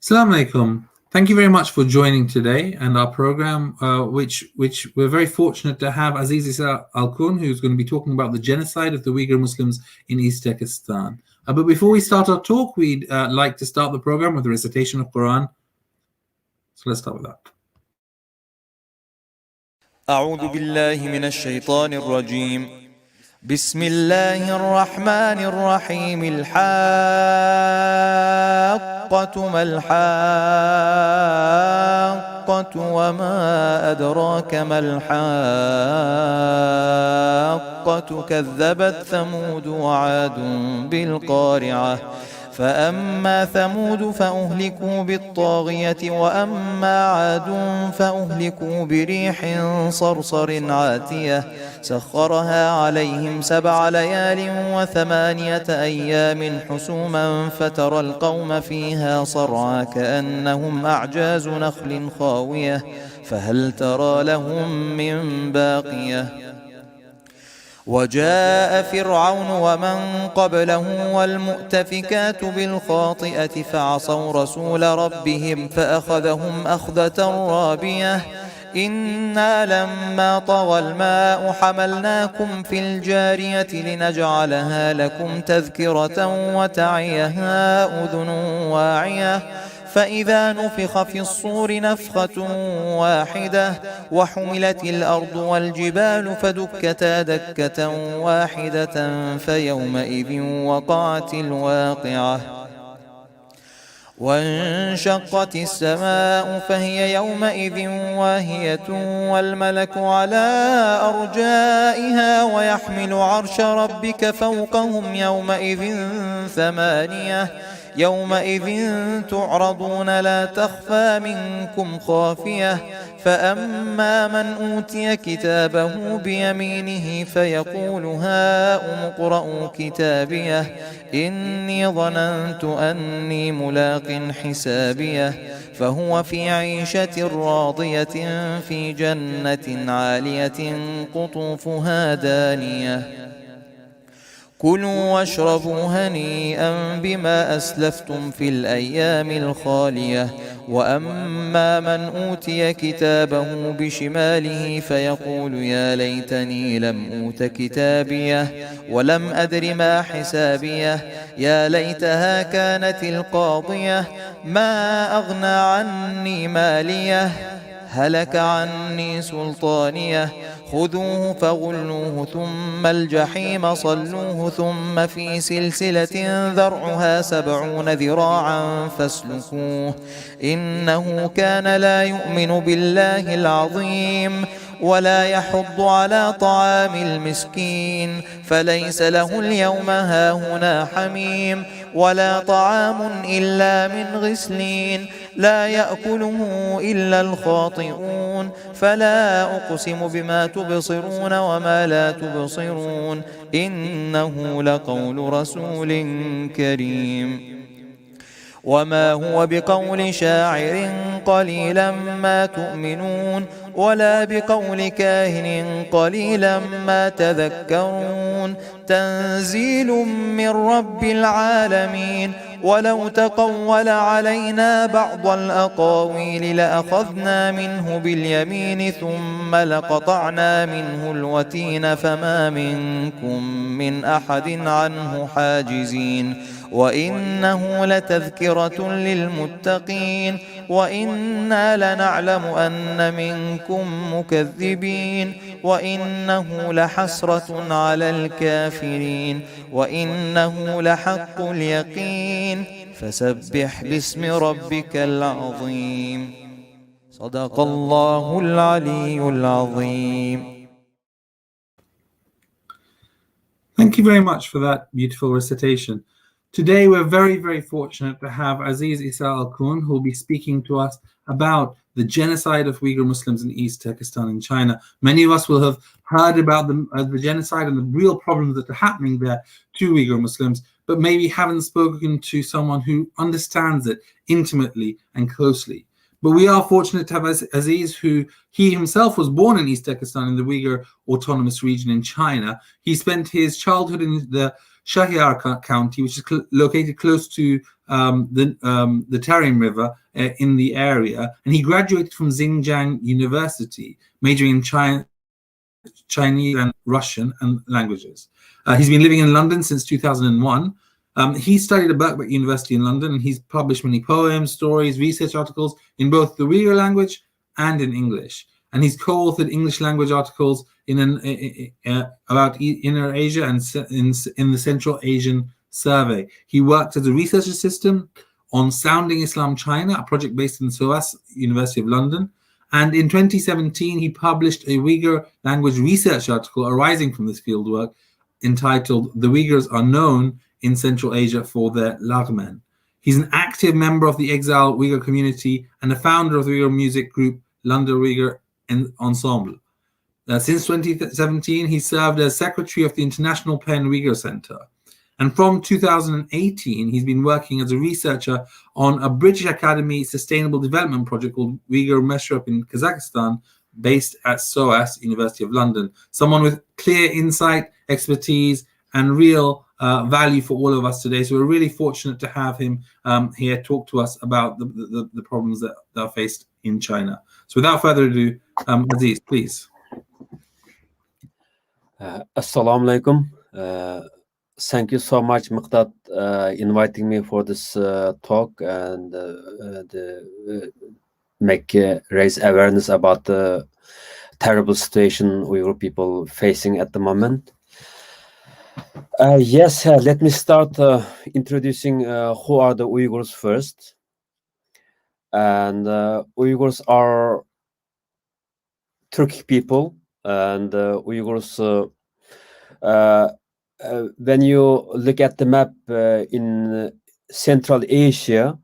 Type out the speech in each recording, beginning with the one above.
Assalamu alaikum. Thank you very much for joining today and our program, which we're very fortunate to have Aziz Isa Elkun, who's going to be talking about the genocide of the Uyghur Muslims in East Turkistan. But before we start our talk, we'd like to start the program with the recitation of Quran. So let's start with that. أعوذ بالله من الشيطان الرجيم. بسم الله الرحمن الرحيم. الحاقة ما الحاقة وما أدراك ما الحاقة كذبت ثمود وعاد بالقارعة فأما ثمود فأهلكوا بالطاغية وأما عاد فأهلكوا بريح صرصر عاتية سخرها عليهم 7 ليال و8 أيام حسوما فترى القوم فيها صرعى كأنهم أعجاز نخل خاوية فهل ترى لهم من باقية وجاء فرعون ومن قبله والمؤتفكات بالخاطئة فعصوا رسول ربهم فأخذهم أخذة رابية إنا لما طغى الماء حملناكم في الجارية لنجعلها لكم تذكرة وتعيها أذن واعية فإذا نفخ في الصور نفخة واحدة وحملت الأرض والجبال فدكتا دكة واحدة فيومئذ وقعت الواقعة وانشقت السماء فهي يومئذ واهية والملك على أرجائها ويحمل عرش ربك فوقهم يومئذ 8 يومئذ تعرضون لا تخفى منكم خافية فأما من أوتي كتابه بيمينه فيقول هاؤم اقرءوا كتابيه إني ظننت أني ملاق حسابيه فهو في عيشة راضية في جنة عالية قطوفها دانية كلوا واشربوا هنيئا بما أسلفتم في الأيام الخالية وأما من أوتي كتابه بشماله فيقول يا ليتني لم أوت كتابيه ولم أدر ما حسابيه يا ليتها كانت القاضية ما أغنى عني ماليه هلك عني سلطانيه خذوه فغلوه ثم الجحيم صلوه ثم في سلسلة ذرعها 70 ذراعا فاسلكوه إنه كان لا يؤمن بالله العظيم ولا يحض على طعام المسكين فليس له اليوم هاهنا حميم ولا طعام إلا من غسلين لا يأكله إلا الخاطئون فلا أقسم بما تبصرون وما لا تبصرون إنه لقول رسول كريم وما هو بقول شاعر قليلا ما تؤمنون ولا بقول كاهن قليلا ما تذكرون تنزيل من رب العالمين ولو تقول علينا بعض الأقاويل لأخذنا منه باليمين ثم لقطعنا منه الوتين فما منكم من أحد عنه حاجزين وإنه لتذكرة للمتقين وإنا لنعلم أن منكم مكذبين وإنه لحسرة على الكافرين وإنه لحق اليقين فسبح باسم ربك العظيم صدق الله العلي العظيم. Thank you very much for that beautiful recitation. Today we're very, very fortunate to have Aziz Isa Elkun, who will be speaking to us about the genocide of Uyghur Muslims in East Turkestan in China. Many of us will have heard about the genocide and the real problems that are happening there to Uyghur Muslims, but maybe haven't spoken to someone who understands it intimately and closely. But we are fortunate to have Aziz, who he himself was born in East Turkestan in the Uyghur Autonomous Region in China. He spent his childhood in the Shahyar County, which is located close to the Tarim River in the area. And he graduated from Xinjiang University, majoring in Chinese and Russian and languages. He's been living in London since 2001. He studied at Birkbeck University in London, and he's published many poems, stories, research articles in both the Uyghur language and in English. And he's co-authored English language articles about Inner Asia and in the Central Asian Survey. He worked as a research assistant on Sounding Islam China, a project based in SOAS, University of London. And in 2017, he published a Uyghur language research article arising from this fieldwork entitled "The Uyghurs Are Known in Central Asia for Their Laghmen." He's an active member of the exiled Uyghur community and a founder of the Uyghur music group London Uyghur Ensemble. Since 2017, he served as secretary of the International PEN Uyghur Center. And from 2018, he's been working as a researcher on a British Academy Sustainable Development project called Uyghur Meshrep in Kazakhstan, based at SOAS, University of London. Someone with clear insight, expertise, and real value for all of us today. So we're really fortunate to have him here talk to us about the problems that are faced in China. So without further ado, Aziz, please. Assalamu alaikum. Thank you so much, Miqdad, inviting me for this talk and raise awareness about the terrible situation Uyghur people facing at the moment. Yes, let me start introducing who are the Uyghurs first. And Uyghurs are Turkic people, and Uyghurs, when you look at the map in Central Asia,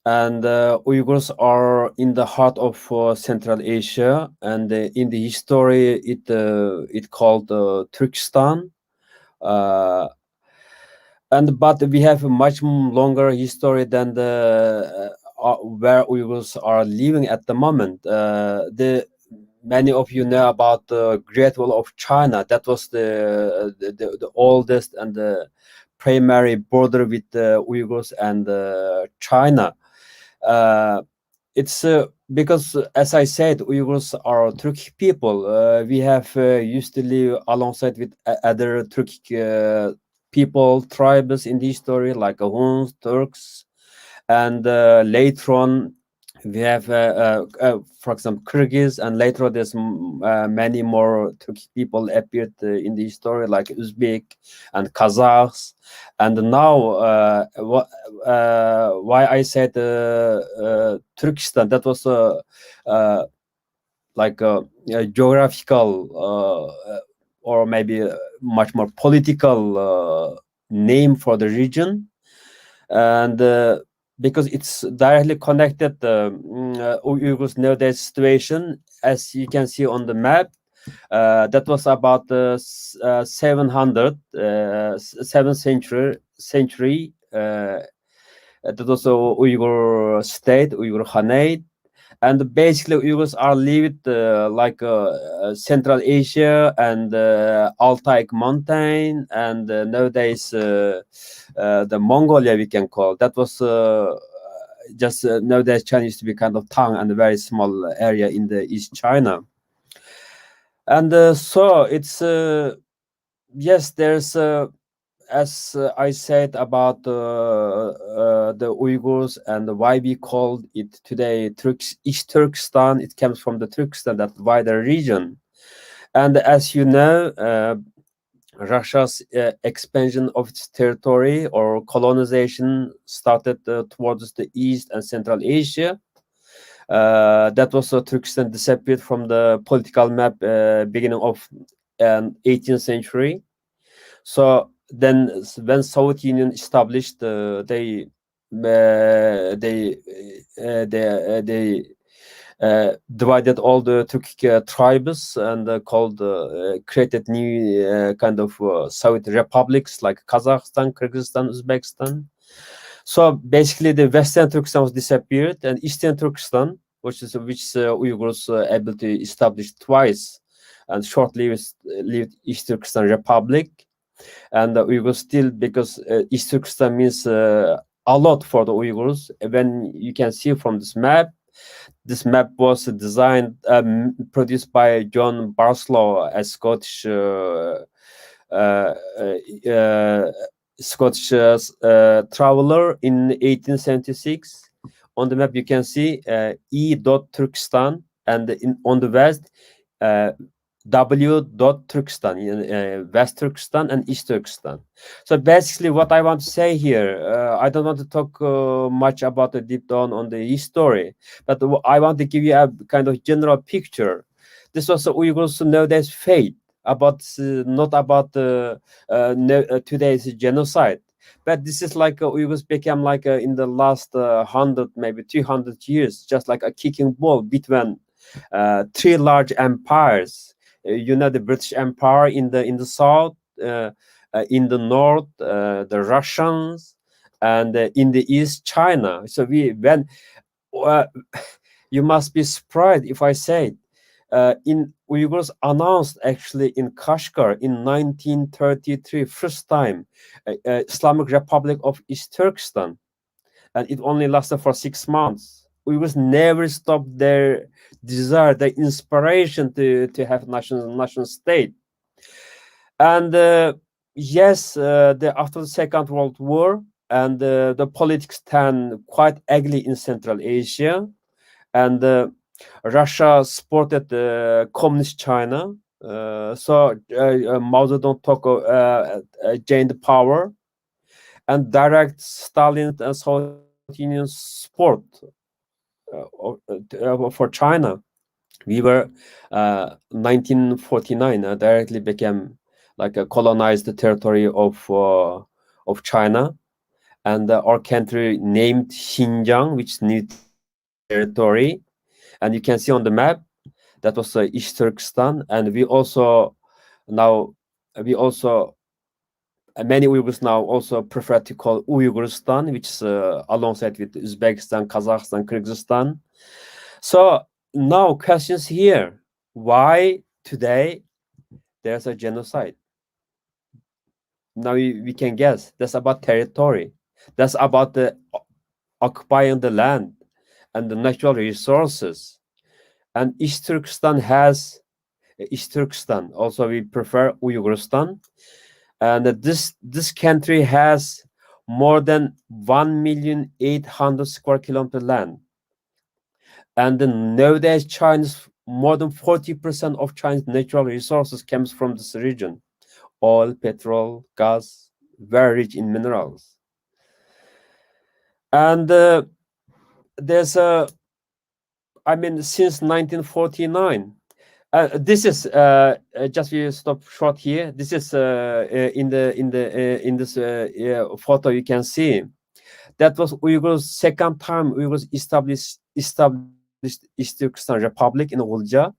and Uyghurs are in the heart of Central Asia, and in the history it called Turkestan, but we have a much longer history than the where Uyghurs are living at the moment. Many of you know about the Great Wall of China. That was the oldest and the primary border with the Uyghurs and China. It's because, as I said, Uyghurs are Turkic people. We have used to live alongside with other Turkic people, tribes in the history, like Huns, Turks, and later on we have, for example, Kyrgyz, and later on there's many more Turkic people appeared in the history, like Uzbek and Kazakhs. And now, why I said Turkestan, that was like a geographical or maybe a much more political name for the region. And because it's directly connected, Uyghurs know their situation, as you can see on the map. That was about the 7th century. That was a Uyghur state, Uyghur Khanate. And basically, Uyghurs are lived like Central Asia and Altai Mountain, and nowadays the Mongolia we can call. That was just nowadays China used to be kind of town and a very small area in the East China. And so it's yes, there's as I said about the Uyghurs and why we call it today East Turkistan. It comes from the Turkestan, that wider region. And as you know, Russia's expansion of its territory or colonization started towards the East and Central Asia. That was Turkestan disappeared from the political map beginning of 18th century. So then, when Soviet Union established, they divided all the Turkic tribes and created new kind of Soviet republics like Kazakhstan, Kyrgyzstan, Uzbekistan. So basically, the Western Turkestan was disappeared, and Eastern Turkestan, which Uyghurs able to establish twice, and shortly lived East Turkestan Republic. And the Uyghurs still, because East Turkestan means a lot for the Uyghurs. When you can see from this map was designed, produced by John Barslow, a Scottish uh, uh, Scottish traveler in 1876. On the map, you can see E. Turkestan, and on the west, W. Turkestan, West Turkestan and East Turkestan. So basically, what I want to say here, I don't want to talk much about the deep down on the history, but I want to give you a kind of general picture. This was the Uyghurs nowadays fate, about not about today's genocide, but this is like Uyghurs became like in the last 100, maybe 200 years, just like a kicking ball between three large empires. The British Empire in the south, in the north, the Russians, and in the east, China. So you must be surprised if I say in Uyghurs announced actually in Kashgar in 1933, first time, Islamic Republic of East Turkestan, and it only lasted for 6 months. Uyghurs never stopped their desire, their inspiration to have national state. And yes, after the Second World War, and the politics turned quite ugly in Central Asia, and Russia supported communist China. So Mao Zedong gained power, and direct Stalin and Soviet Union support for China. We were 1949 directly became like a colonized territory of China, and our country named Xinjiang, which is new territory, and you can see on the map that was East Turkestan, and we also many Uyghurs now also prefer to call Uyghurstan, which is alongside with Uzbekistan, Kazakhstan, Kyrgyzstan. So now questions here: why today there's a genocide? Now we can guess. That's about territory. That's about the occupying the land and the natural resources. And East Turkestan has East Turkestan. Also, we prefer Uyghurstan. And this country has more than 1,800,000 square kilometer land. And nowadays, China's more than 40% of China's natural resources comes from this region: oil, petrol, gas, very rich in minerals. And there's since 1949. This is just we stop short here. This is in this photo you can see that was Uyghurs' second time Uyghurs established East Turkestan Republic in Gulja,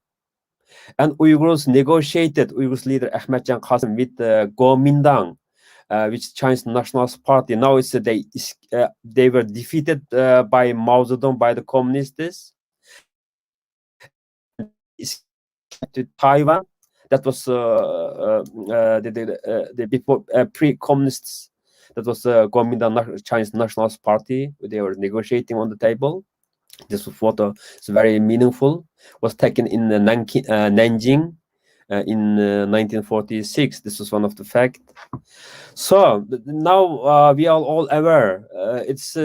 and Uyghurs negotiated Uyghurs leader Ahmadjan Qasim with Kuomintang, which Chinese Nationalist Party. Now they were defeated by Mao Zedong, by the communists, to Taiwan. That was the before pre-communists. That was Kuomintang Chinese Nationalist Party. They were negotiating on the table. This photo is very meaningful. Was taken in Nanjing in 1946. This is one of the facts. So now we are all aware. It's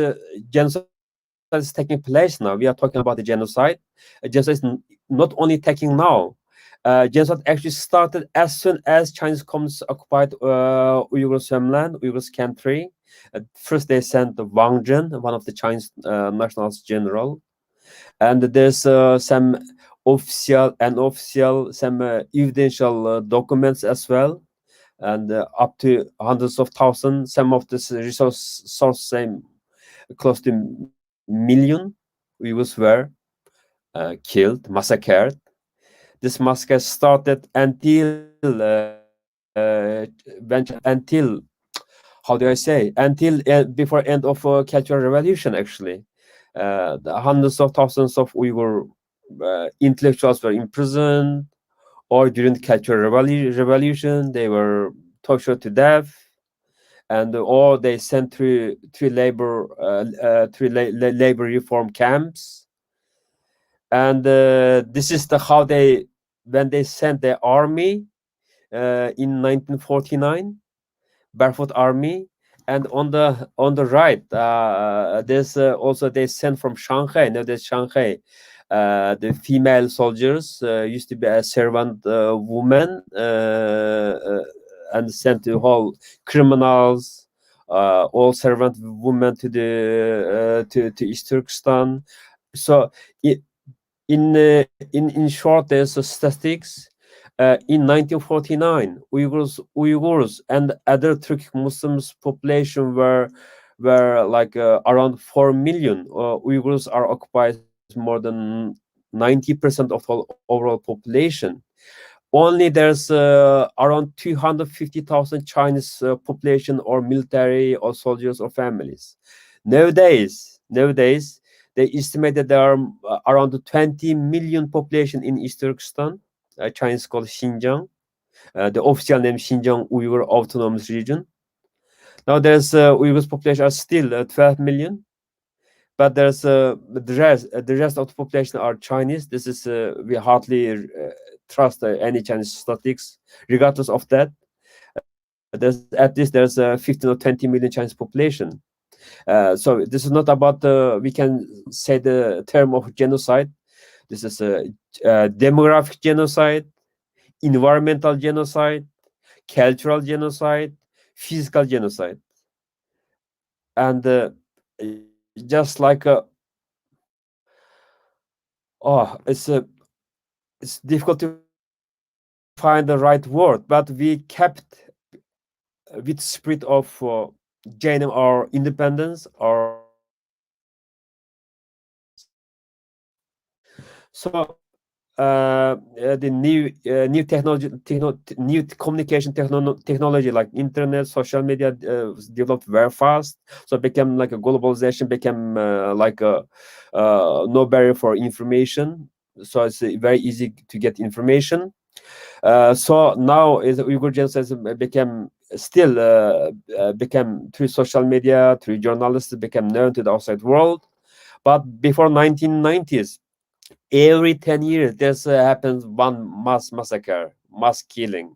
genocide is taking place now. We are talking about the genocide. Genocide is not only taking now. Genocide actually started as soon as Chinese communists occupied Uyghur homeland, Uyghur's country. First, they sent Wang Zhen, one of the Chinese nationalist general, and there's some official and unofficial, some evidential documents as well, and up to hundreds of thousands. Some of this resource source same close to million Uyghurs were killed, massacred. This massacre started until how do I say, until before end of Cultural Revolution. Actually, the hundreds of thousands of Uyghur intellectuals were imprisoned, or during the Cultural Revolution they were tortured to death, and or they sent through labor labor reform camps. And this is how they, when they sent their army in 1949, Barefoot Army. And on the right, there's also they sent from Shanghai. Now there's Shanghai. The female soldiers used to be a servant woman and sent to all criminals, all servant women to the to East Turkestan. So in short, there's statistics. In 1949, Uyghurs and other Turkic Muslims population were like around 4 million. Uyghurs are occupies more than 90% of all overall population. Only there's around 250,000 Chinese population or military or soldiers or families. Nowadays, they estimate that there are around 20 million population in East Turkestan, Chinese called Xinjiang. The official name Xinjiang Uyghur Autonomous Region. Now there's Uyghurs population are still 12 million, but there's the rest of the population are Chinese. This is we hardly trust any Chinese statistics. Regardless of that, there's at least there's 15 or 20 million Chinese population. So this is not about we can say the term of genocide. This is a demographic genocide, environmental genocide, cultural genocide, physical genocide. And just like it's difficult to find the right word, but we kept with spirit of gaining our independence, our so the new new communication technology like internet, social media developed very fast. So it became like a globalization, became like a no barrier for information. So it's very easy to get information. So now is Uyghur genocide became became through social media, through journalists, became known to the outside world. But before 1990s, every 10 years there's happens one mass massacre, mass killing.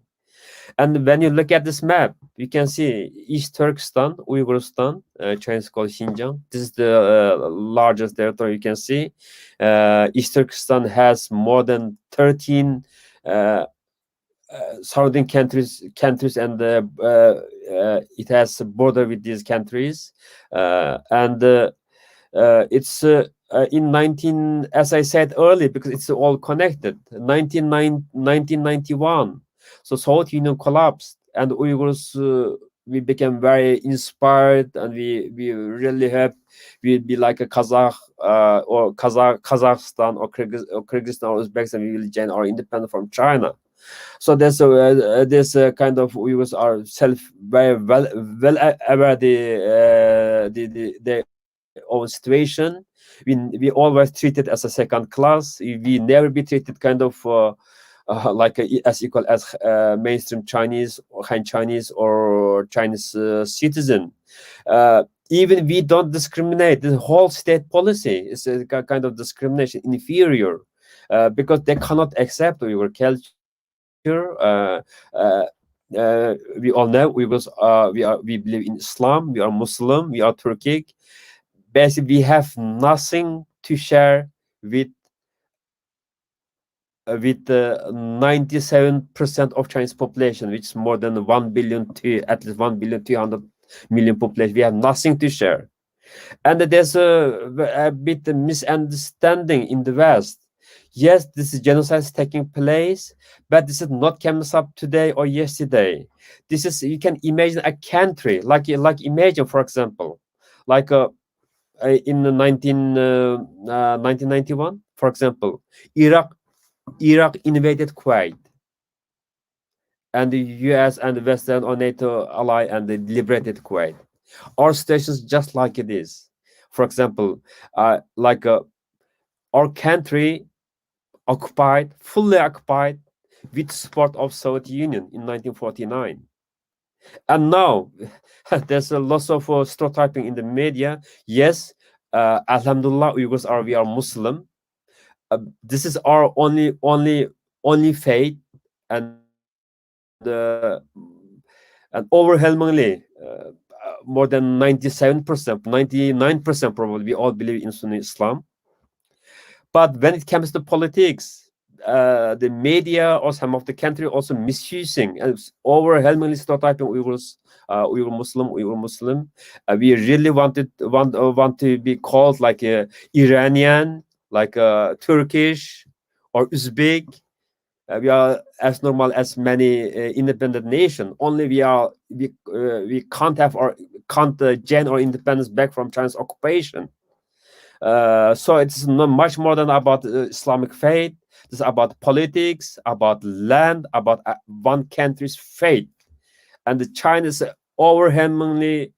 And when you look at this map, you can see East Turkestan, Uyghurstan, Chinese called Xinjiang. This is the largest territory you can see. East Turkestan has more than 13 surrounding countries, and it has a border with these countries, and it's in 19, as I said earlier, because it's all connected. 1991, so Soviet Union collapsed, and Uyghurs we became very inspired, and we really hope we'll be like a Kazakhstan or Kyrgyzstan or Uzbekistan. We will gain our independence from China. So there's this kind of Uyghurs are very well aware the own situation. We always treated as a second class. We never be treated kind of like as equal as mainstream Chinese or Han Chinese or Chinese citizen. Even we don't discriminate. The whole state policy is a kind of discrimination, inferior, because they cannot accept Uyghur culture. We all know Uyghurs we believe in Islam. We are Muslim. We are Turkic. Basically, we have nothing to share with 97% of Chinese population, which is more than 1 billion to at least 1,200,000,000 population. We have nothing to share, and there's a bit of misunderstanding in the West. Yes, this is genocide is taking place, but this is not coming up today or yesterday. This is, you can imagine a country like imagine, for example, like in the 1991, for example, Iraq invaded Kuwait, and the US and the Western or NATO ally, and they liberated Kuwait. Our situation is just like it is. For example, like our country occupied, fully occupied, with support of Soviet Union in 1949. And now there's a lot of stereotyping in the media. Yes, Alhamdulillah, we are Muslim. This is our only faith, and overwhelmingly, more than 97%, 99% probably, we all believe in Sunni Islam. But when it comes to politics, the media or some of the country also misusing and overwhelmingly stereotyping Uyghurs, Uyghur Muslim. We really want to be called like Iranian, like Turkish or Uzbek. We are as normal as many independent nation. Only we can't gain our independence back from China's occupation. So it's not much more than about Islamic faith. It's about politics, about land, about one country's fate. And China is overwhelmingly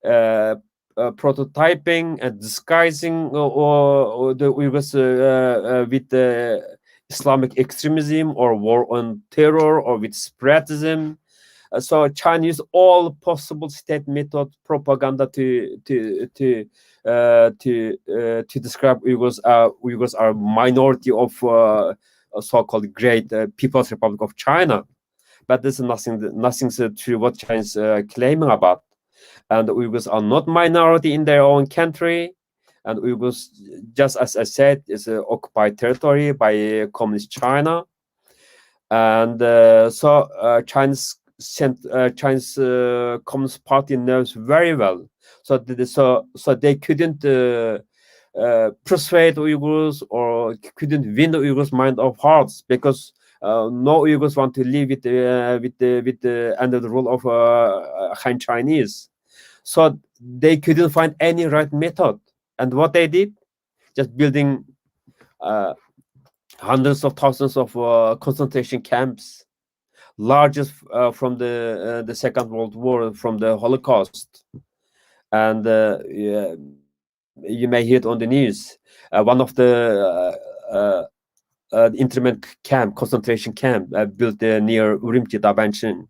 prototyping and disguising or the Uyghurs with Islamic extremism or war on terror or with separatism. So China used all possible state method propaganda to describe Uyghurs. Uyghurs are minority of so-called Great People's Republic of China, but this is nothing's true what China is claiming about. And Uyghurs are not minority in their own country, and Uyghurs, just as I said, is occupied territory by communist China, and so China's Communist Party knows very well. So they couldn't persuade Uyghurs or couldn't win the Uyghurs' mind of hearts, because no Uyghurs want to live under the rule of Han Chinese. So they couldn't find any right method, and what they did, just building hundreds of thousands of concentration camps, largest from the Second World War, from the Holocaust. And you may hear it on the news. One of the internment camp, concentration camp, built near Urumqi, Dabanchin.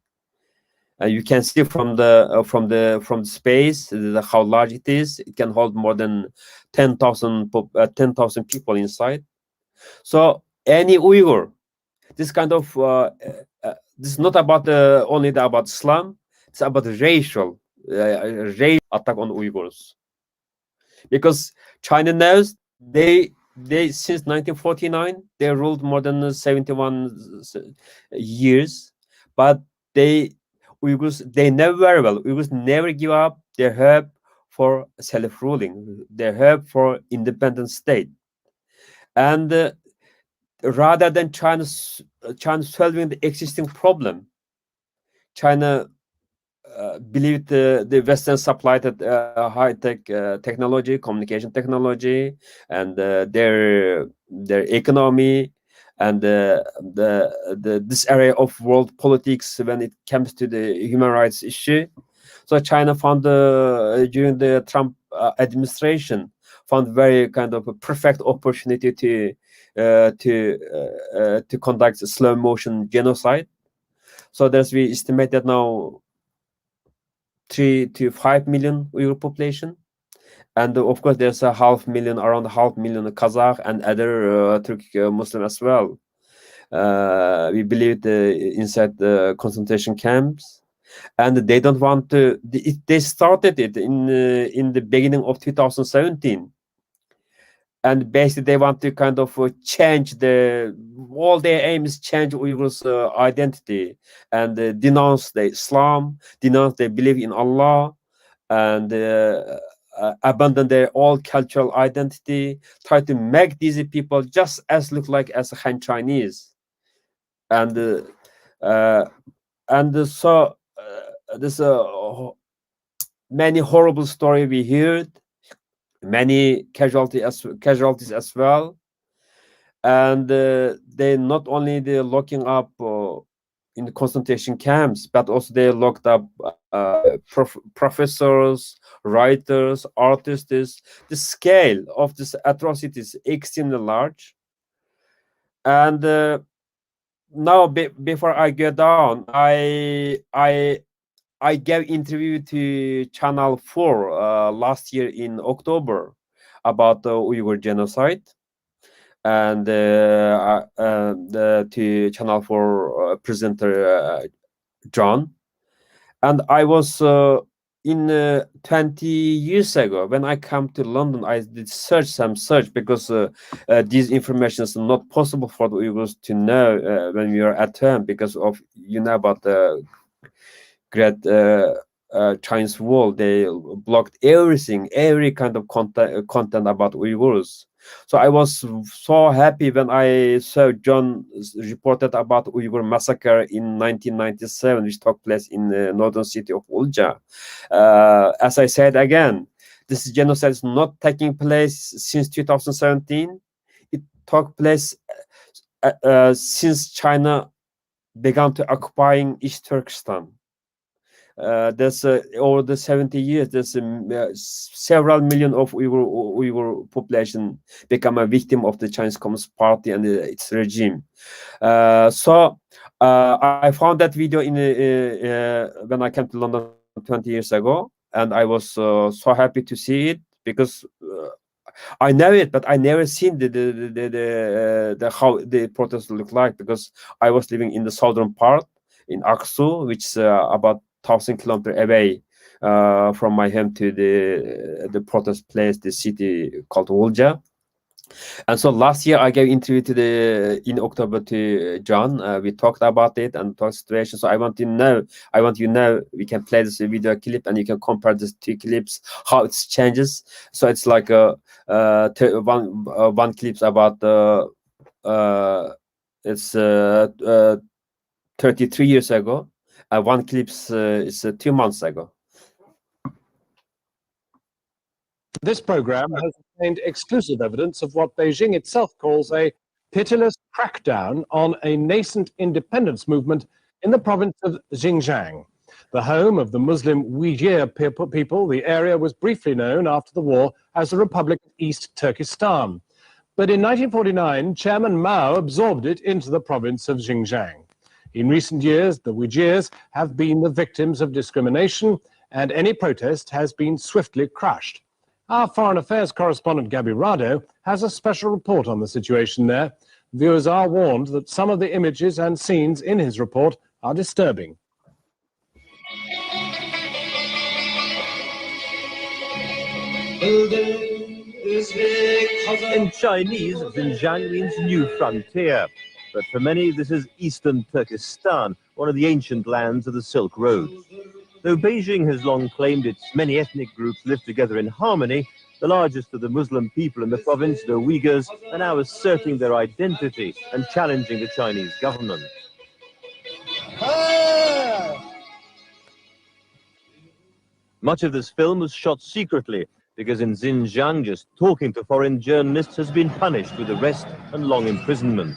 You can see from the space how large it is. It can hold more than 10,000 people inside. So any Uyghur, this kind of this is not about only about Islam. It's about racial attack on Uyghurs, because China knows they since 1949 they ruled more than 71 years, but Uyghurs, they know very well, Uyghurs never give up their hope for self-ruling, their hope for independent state. And rather than China solving the existing problem, China believed the Western supplied high-tech technology, communication technology, and their economy, and this area of world politics when it comes to the human rights issue. So China found during the Trump administration found very kind of a perfect opportunity to conduct a slow motion genocide. So there's, we estimate that now 3 to 5 million Uyghur population, and of course there's around half million Kazakh and other Turkic Muslim as well. We believe inside the concentration camps, and they don't want to. They started it in the beginning of 2017. And basically, they want to kind of change all their aim is change Uyghurs' identity, and denounce the Islam, denounce their belief in Allah, and abandon their old cultural identity, try to make these people just as look like as Han Chinese. And so there's many horrible story we heard, many casualties as well, and they not only they're locking up in the concentration camps, but also they locked up professors, writers, artists. The scale of this atrocity is extremely large. And now before I get down, I I gave interview to Channel 4 last year in October about the Uyghur genocide, and to Channel 4 presenter John. And I was in 20 years ago when I come to London, I did some search because these information is not possible for the Uyghurs to know when we are at home, because of about the great Chinese wall. They blocked everything, every kind of content about Uyghurs. So I was so happy when I saw John reported about Uyghur massacre in 1997, which took place in the northern city of Ulja. As I said again, this genocide is not taking place since 2017. It took place since China began to occupying East Turkistan. There's over the 70 years, there's several million of Uyghur population become a victim of the Chinese Communist Party and its regime. So I found that video in when I came to London 20 years ago, and I was so happy to see it, because I know it, but I never seen the how the protests look like, because I was living in the southern part in Aksu, which is about 1,000 kilometers away from my home to the protest place, the city called Ulja. And so last year I gave interview to in October to John. We talked about it and talked situation. So I want you to know, we can play this video clip and you can compare these two clips, how it changes. So it's like one clips about it's 33 years ago. One clips is 2 months ago. This program has obtained exclusive evidence of what Beijing itself calls a pitiless crackdown on a nascent independence movement in the province of Xinjiang. The home of the Muslim Uyghur people, the area was briefly known after the war as the Republic of East Turkistan. But in 1949, Chairman Mao absorbed it into the province of Xinjiang. In recent years, the Uyghurs have been the victims of discrimination, and any protest has been swiftly crushed. Our Foreign Affairs correspondent Gabby Rado has a special report on the situation there. Viewers are warned that some of the images and scenes in his report are disturbing. In Chinese, Xinjiang means new frontier. But for many, this is Eastern Turkestan, one of the ancient lands of the Silk Road. Though Beijing has long claimed its many ethnic groups live together in harmony, the largest of the Muslim people in the province, the Uyghurs, are now asserting their identity and challenging the Chinese government. Much of this film was shot secretly, because in Xinjiang, just talking to foreign journalists has been punished with arrest and long imprisonment.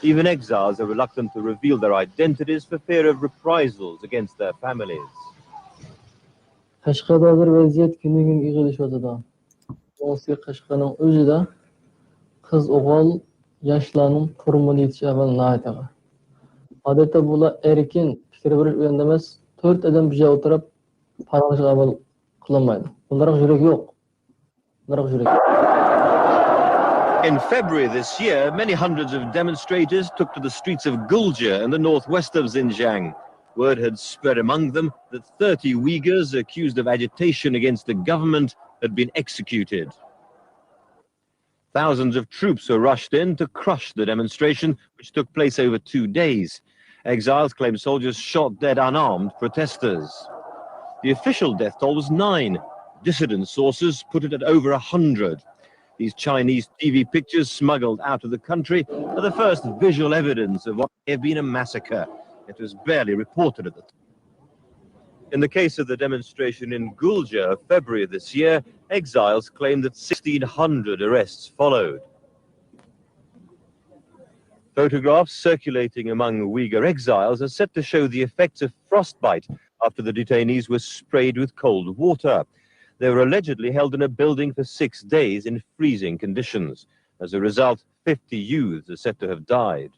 Even exiles are reluctant to reveal their identities for fear of reprisals against their families. Qashqadardır vaziyat günü-gün iğilishib o'tadi. O'zi Qashqarning o'zida qiz o'g'il yoshlarning turmuni yetish avval naytaga. Odatda bular erkin fikr berish o'yinda emas, 4 odam bir joyga o'tirib parolish qabul qilinmaydi. Bunlarga yurak yo'q. Bunlarga yurak. In February this year, many hundreds of demonstrators took to the streets of Gulja in the northwest of Xinjiang. Word had spread among them that 30 Uyghurs accused of agitation against the government had been executed. Thousands of troops were rushed in to crush the demonstration, which took place over 2 days. Exiles claim soldiers shot dead unarmed protesters. The official death toll was 9. Dissident sources put it at over 100. These Chinese TV pictures smuggled out of the country are the first visual evidence of what may have been a massacre. It was barely reported at the time. In the case of the demonstration in Gulja of February this year, exiles claim that 1,600 arrests followed. Photographs circulating among Uyghur exiles are set to show the effects of frostbite after the detainees were sprayed with cold water. They were allegedly held in a building for 6 days in freezing conditions. As a result, 50 youths are said to have died.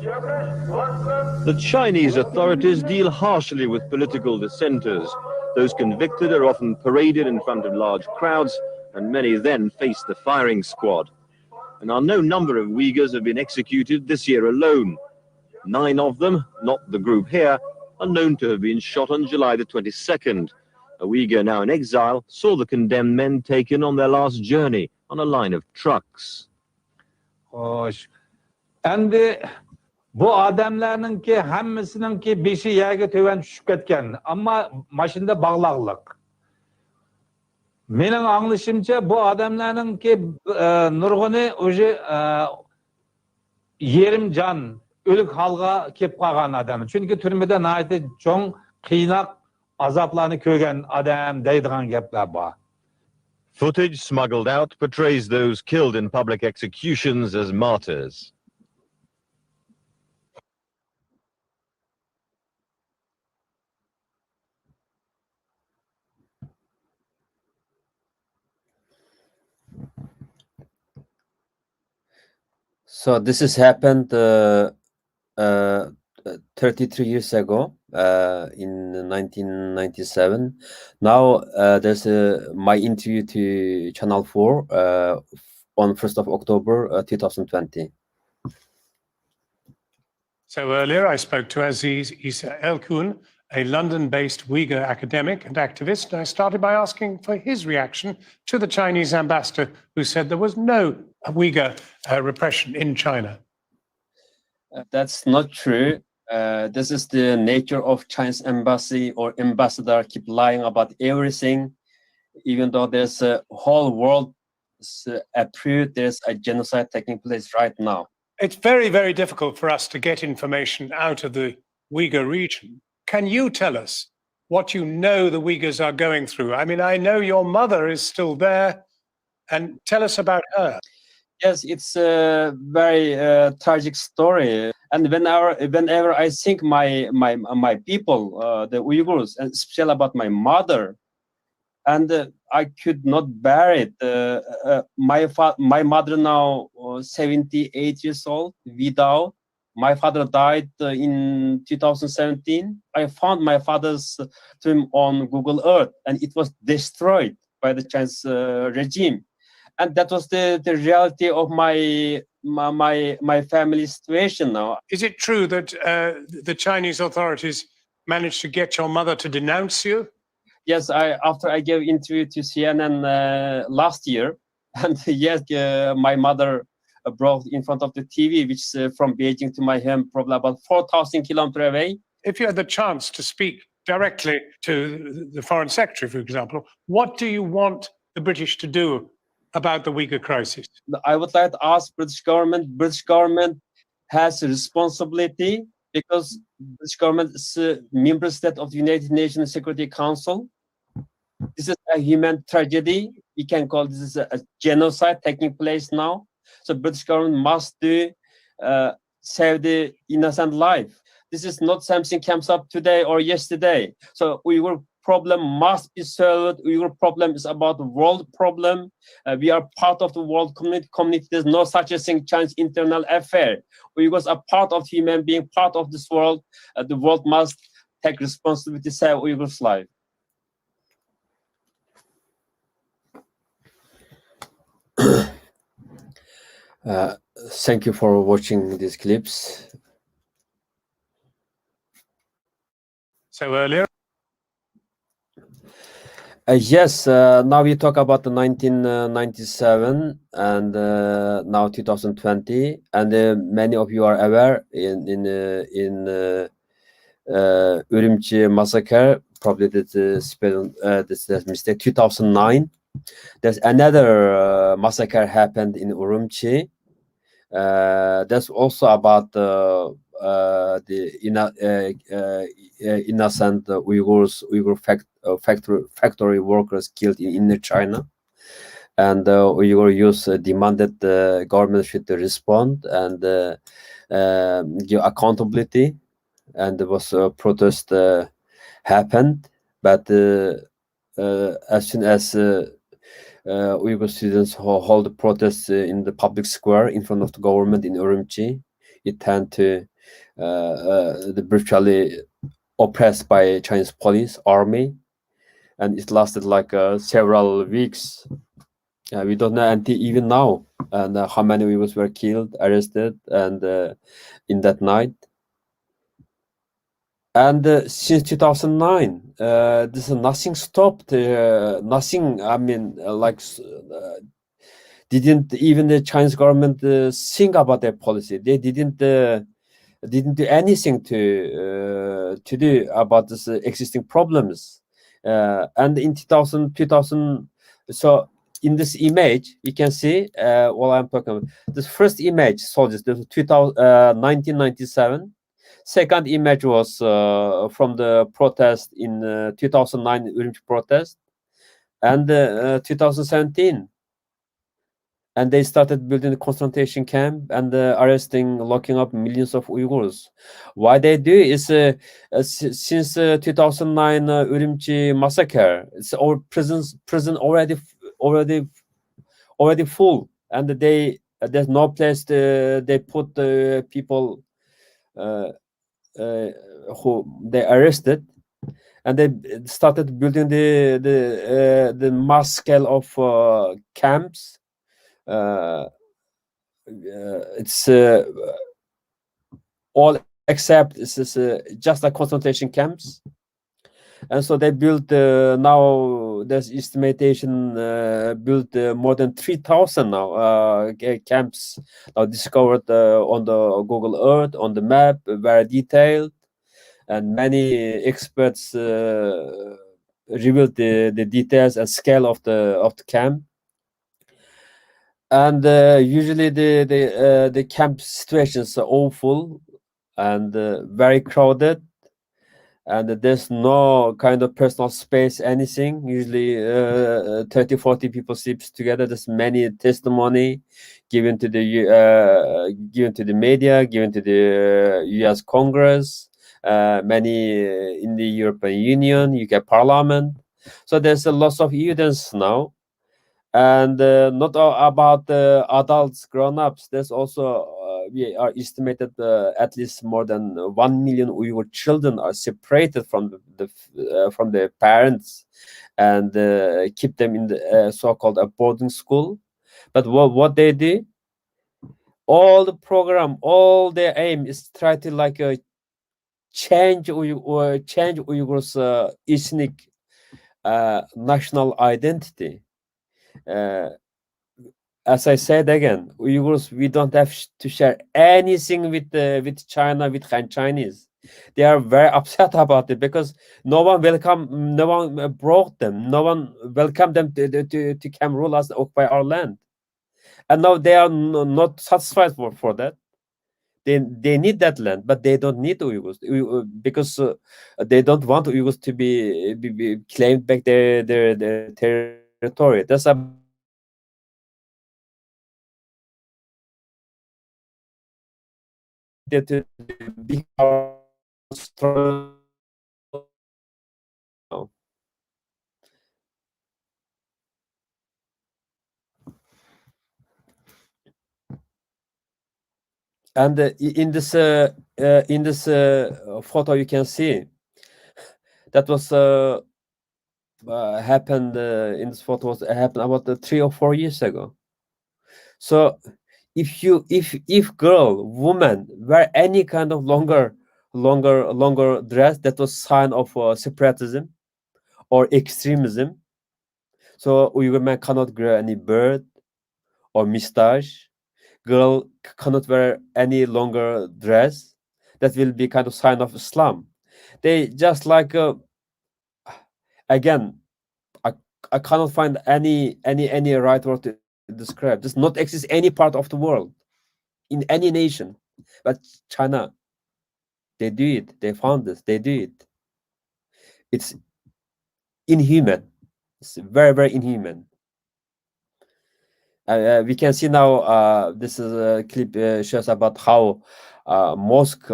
The Chinese authorities deal harshly with political dissenters. Those convicted are often paraded in front of large crowds, and many then face the firing squad. An unknown number of Uyghurs have been executed this year alone. 9 of them, not the group here, are known to have been shot on July the 22nd. A Uyghur now in exile saw the condemned men taken on their last journey on a line of trucks. Hoş. Endi bu adamlarninki hammasininki beshi yerga töven tushib ketgan, ammo mashinada bog'liqlik. Mening anglashimcha bu adamlarninki nurg'uni o'zi yerim jon o'lik holga kelib qolgan adam. Chunki turmada nihoyatda cho'ng qiynaq azoblarni ko'rgan adam deydigan gaplar bor. Footage smuggled out portrays those killed in public executions as martyrs. So this has happened 33 years ago in 1997. Now there's my interview to Channel 4 on 1st of October 2020. So earlier I spoke to Aziz Isa Elkun, a London-based Uyghur academic and activist. I started by asking for his reaction to the Chinese ambassador who said there was no Uyghur repression in China. That's not true. This is the nature of Chinese embassy or ambassador keep lying about everything, even though there's a whole world approved there's a genocide taking place right now. It's very, very difficult for us to get information out of the Uyghur region. Can you tell us what you know the Uyghurs are going through? I mean, I know your mother is still there, and tell us about her. Yes, it's a very tragic story. And whenever I think my people, the Uyghurs, and especially about my mother, and I could not bear it. My mother now 78 years old, widowed. My father died in 2017. I found my father's tomb on Google Earth, and it was destroyed by the Chinese regime. And that was the reality of my family situation now. Is it true that the Chinese authorities managed to get your mother to denounce you? Yes, after I gave interview to CNN last year, and yes, my mother brought in front of the TV, which is from Beijing to my home, probably about 4,000 kilometers away. If you had the chance to speak directly to the Foreign Secretary, for example, what do you want the British to do about the Uyghur crisis? I would like to ask British government has a responsibility because British government is a member state of the United Nations Security Council. This is a human tragedy. We can call this a genocide taking place now. So British government must do save the innocent life. This is not something comes up today or yesterday. So Uyghur problem must be solved. Uyghur problem is about the world problem. We are part of the world community. There's no such a thing, Chinese internal affair. Uyghurs are part of human being, part of this world. The world must take responsibility to save Uyghurs' life. Thank you for watching these clips. So earlier. Yes, now we talk about the 1997 and now 2020, and many of you are aware in Urumqi massacre, probably this mistake. 2009, there's another massacre happened in Urumqi. That's also about the innocent Uyghur factory workers killed in inner China, and Uyghur youth demanded the government should respond and give accountability, and there was a protest happened, but as soon as Uyghur students hold protests in the public square in front of the government in Urumqi, it turned to brutally oppressed by Chinese police army, and it lasted like several weeks. We don't know until even now, and how many Uyghurs were killed, arrested, and in that night. And since 2009, this nothing stopped. Nothing. I mean, didn't even the Chinese government think about their policy. They didn't do anything to do about this existing problems. And in 2000, so in this image, you can see what I'm talking about. This first image, soldiers, 1997. Second image was from the protest in 2009 Urumqi protest, and 2017. And they started building a concentration camp and arresting, locking up millions of Uyghurs. Why they do is since 2009 Urumqi massacre, it's all prison already full, and there's no place they put the people who they arrested, and they started building the mass scale of camps. It's all except this is just like concentration camps, and so they built now there's estimation built more than 3,000 now camps now discovered on the Google Earth, on the map, very detailed, and many experts revealed the details and scale of the camp. And usually the camp situations are awful and very crowded, and there's no kind of personal space, anything. Usually 30-40 people sleeps together. There's many testimony given to the media, given to the US Congress, many in the European Union, UK Parliament. So there's a lot of evidence now. And not all about adults, grown-ups. There's also we are estimated at least more than 1 million Uyghur children are separated from their parents, and keep them in the so-called a boarding school. But what they do, all the program, all their aim is try to like change Uyghurs' ethnic national identity. As I said again, Uyghurs, we don't have to share anything with China, with Han Chinese. They are very upset about it because no one brought them, no one welcomed them to come rule us, occupy our land, and now they are not satisfied for that. They need that land, but they don't need Uyghurs because they don't want Uyghurs to be claimed back their territory. That's a to be strong. And in this photo, you can see that was happened. In this photo was happened about 3 or 4 years ago. So if girl, woman wear any kind of longer dress, that was sign of separatism or extremism. So Uyghur man cannot grow any beard or mustache. Girl cannot wear any longer dress. That will be kind of sign of Islam. They just like again, I cannot find any right word to describe. Does not exist any part of the world, in any nation, but China. They do it. They found this. They do it. It's inhuman. It's very, very inhuman. We can see now. This is a clip shows about how mosque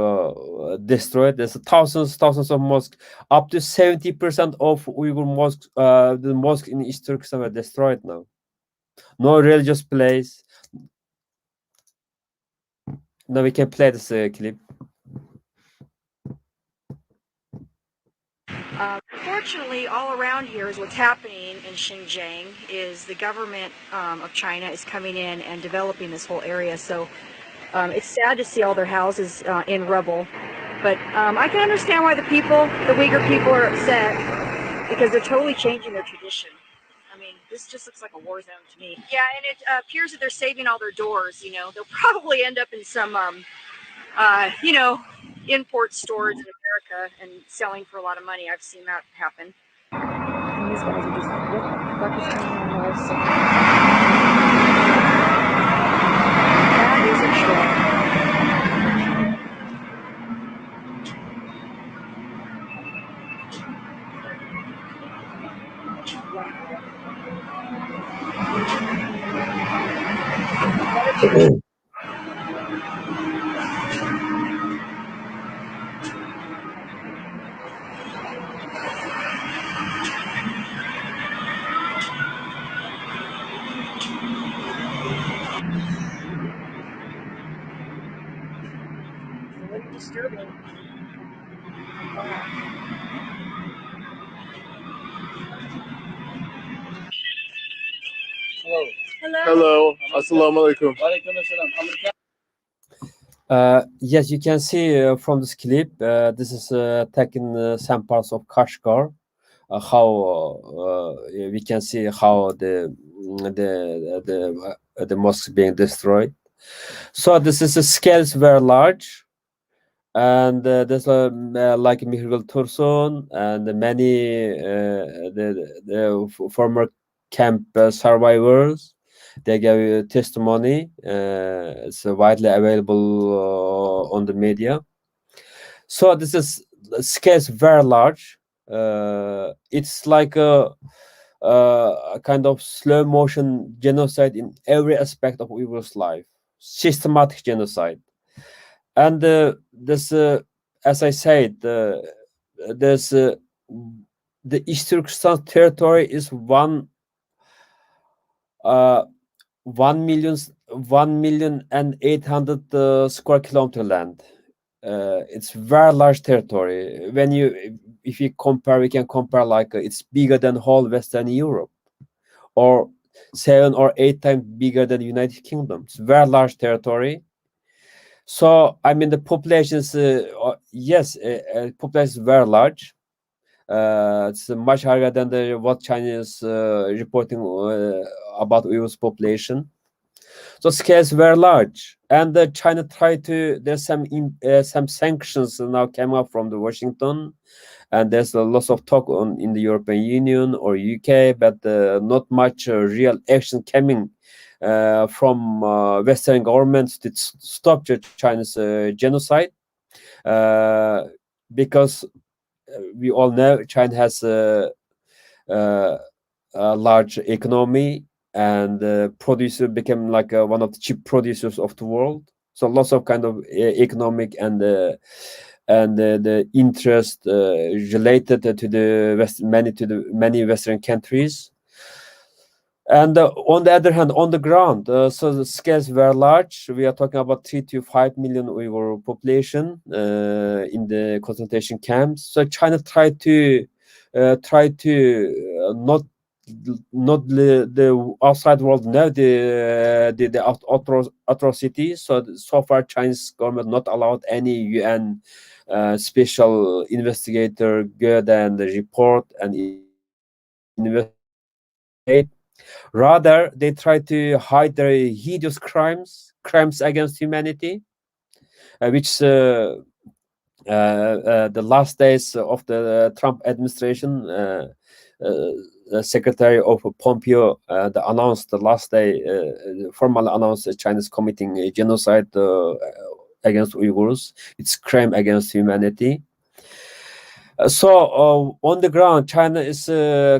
destroyed. There's thousands of mosques. Up to 70% of Uyghur mosques, the mosques in East Turkistan were destroyed now. No religious place. Now we can play this clip. unfortunately, all around here is what's happening in Xinjiang is the government of China is coming in and developing this whole area. So it's sad to see all their houses in rubble. But I can understand why the Uyghur people are upset because they're totally changing their tradition. I mean, this just looks like a war zone to me. Yeah, and it appears that they're saving all their doors, you know. They'll probably end up in some, you know, import stores in America and selling for a lot of money. I've seen that happen. And these guys are just, what the fuck is going on the website? That is a troll. Very disturbing. Hello. Assalamu alaikum. Yes, you can see from this clip. This is taken some parts of Kashgar. How we can see how the mosque being destroyed. So this is a scales very large, and there's like Michael Tursun and many the former camp survivors. They gave testimony. It's widely available on the media. So this is scales very large. It's like a kind of slow motion genocide in every aspect of Uyghurs' life, systematic genocide. And this, as I said, there's the East Turkistan territory is 1,800,000 square kilometer land. It's very large territory. If you compare, we can compare like it's bigger than whole Western Europe, or 7 or 8 times bigger than United Kingdom. It's very large territory. So I mean the populations, yes, population is very large. It's much higher than what China is reporting about Uyghur's population. So scale is very large, and China tried to. There's some sanctions now came up from the Washington, and there's a lot of talk in the European Union or UK, but not much real action coming from Western governments to stop China's genocide, because we all know China has a large economy, and producer became like one of the cheap producers of the world. So lots of kind of economic and the interest related to the many Western countries. And on the other hand, on the ground, so the scales were large. We are talking about 3 to 5 million Uyghur population in the concentration camps. So China tried to not the outside world know the atrocities. So far, Chinese government not allowed any UN special investigator go and report and investigate. Rather, they try to hide their hideous crimes against humanity, which the last days of the Trump administration, Secretary of Pompeo announced the last day, formally announced China's committing a genocide against Uyghurs. It's crime against humanity. So on the ground, China is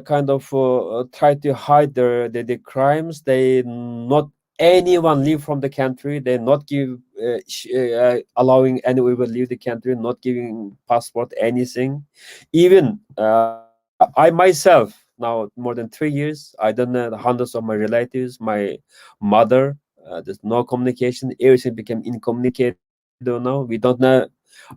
kind of try to hide the crimes. They not anyone leave from the country. They not give allowing anyone to leave the country. Not giving passport, anything. Even I myself now more than 3 years. I don't know hundreds of my relatives, my mother. There's no communication. Everything became incommunicado now. We don't know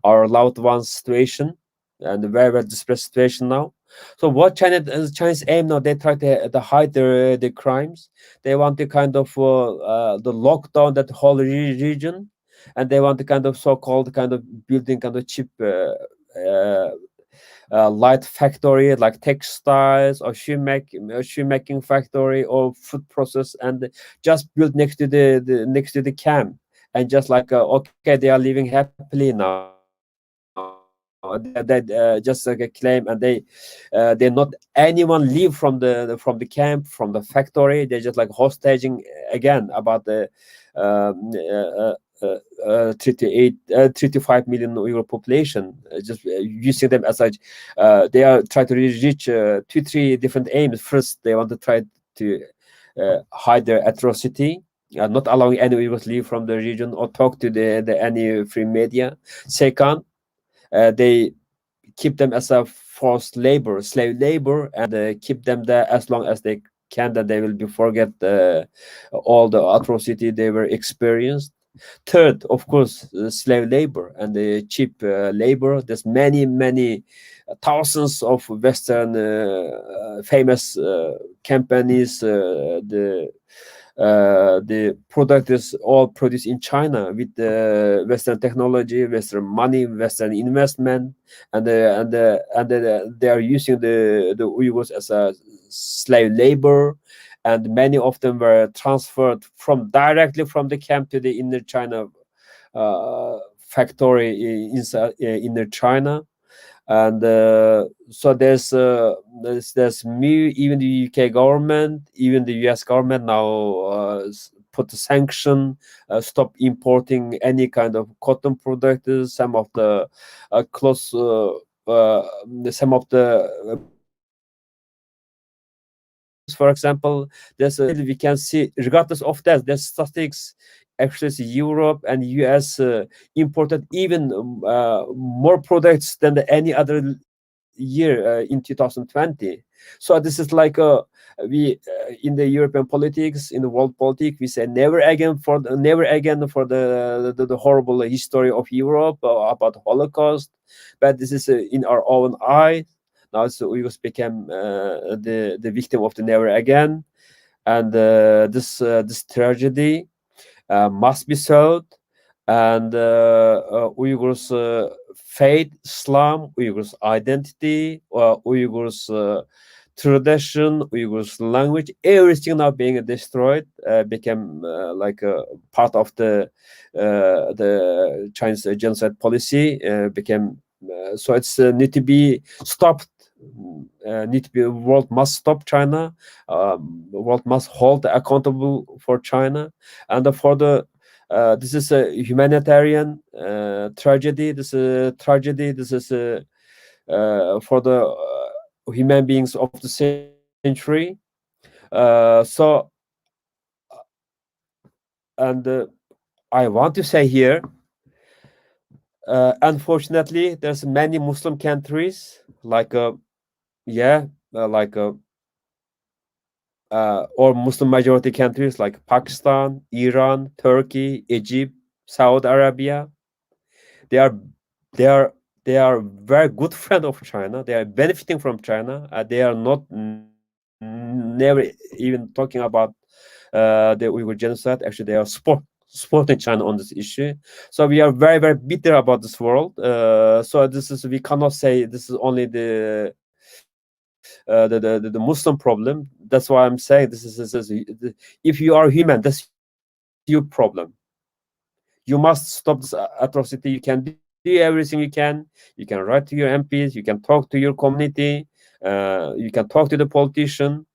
our loved one's situation. And a very, very desperate situation now. So what Chinese aim now? They try to hide the crimes. They want to kind of the lockdown that whole region, and they want to kind of so-called kind of building kind of cheap light factory like textiles or shoemaking factory or food process, and just build next to the camp, and just like okay, they are living happily now. They just like a claim, and they not anyone leave from the camp, from the factory. They're just like hostaging again about the 35 million Uyghur population, just using them as such. They are trying to reach 2-3 different aims. First, they want to try to hide their atrocity, not allowing any Uyghurs leave from the region or talk to the any free media. Second, they keep them as a forced labor, slave labor, and keep them there as long as they can, that they will be forget all the atrocity they were experienced. Third, of course, slave labor and the cheap labor. There's many thousands of Western famous companies. The product is all produced in China with Western technology, Western money, Western investment, and they are using the Uyghurs as a slave labor, and many of them were transferred directly from the camp to the inner China factory inside inner China. And so there's me, even the UK government, even the US government now put a sanction, stop importing any kind of cotton products. Some of the clothes, some of the for example, we can see, regardless of that, there's statistics. Actually, Europe and US imported even more products than any other year in 2020. So this is like we in the European politics, in the world politics, we say never again for the horrible history of Europe about Holocaust. But this is in our own eyes. Now Uyghurs became the victim of the never again, and this tragedy must be solved. And Uyghurs' faith, Islam, Uyghurs' identity, Uyghurs' tradition, Uyghurs' language, everything now being destroyed, became like a part of the Chinese genocide policy. Became so it's need to be stopped. World must stop China. The world must hold accountable for China, and for the this is a humanitarian tragedy. This is a tragedy. This is for the human beings of the century. So, and I want to say here, unfortunately, there's many Muslim countries like or Muslim majority countries like Pakistan, Iran, Turkey, Egypt, Saudi Arabia. They are very good friend of China. They are benefiting from China. They are not never even talking about the Uyghur genocide. Actually, they are supporting China on this issue. So we are very bitter about this world. So we cannot say this is only the Muslim problem. That's why I'm saying this is if you are human, that's your problem. You must stop this atrocity. You can do everything you can. You can write to your MPs. You can talk to your community. You can talk to the politician.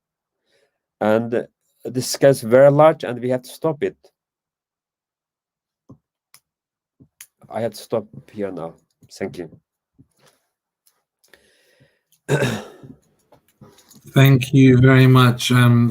And this gets very large, and we have to stop it. I have to stop here now. Thank you. Thank you very much, and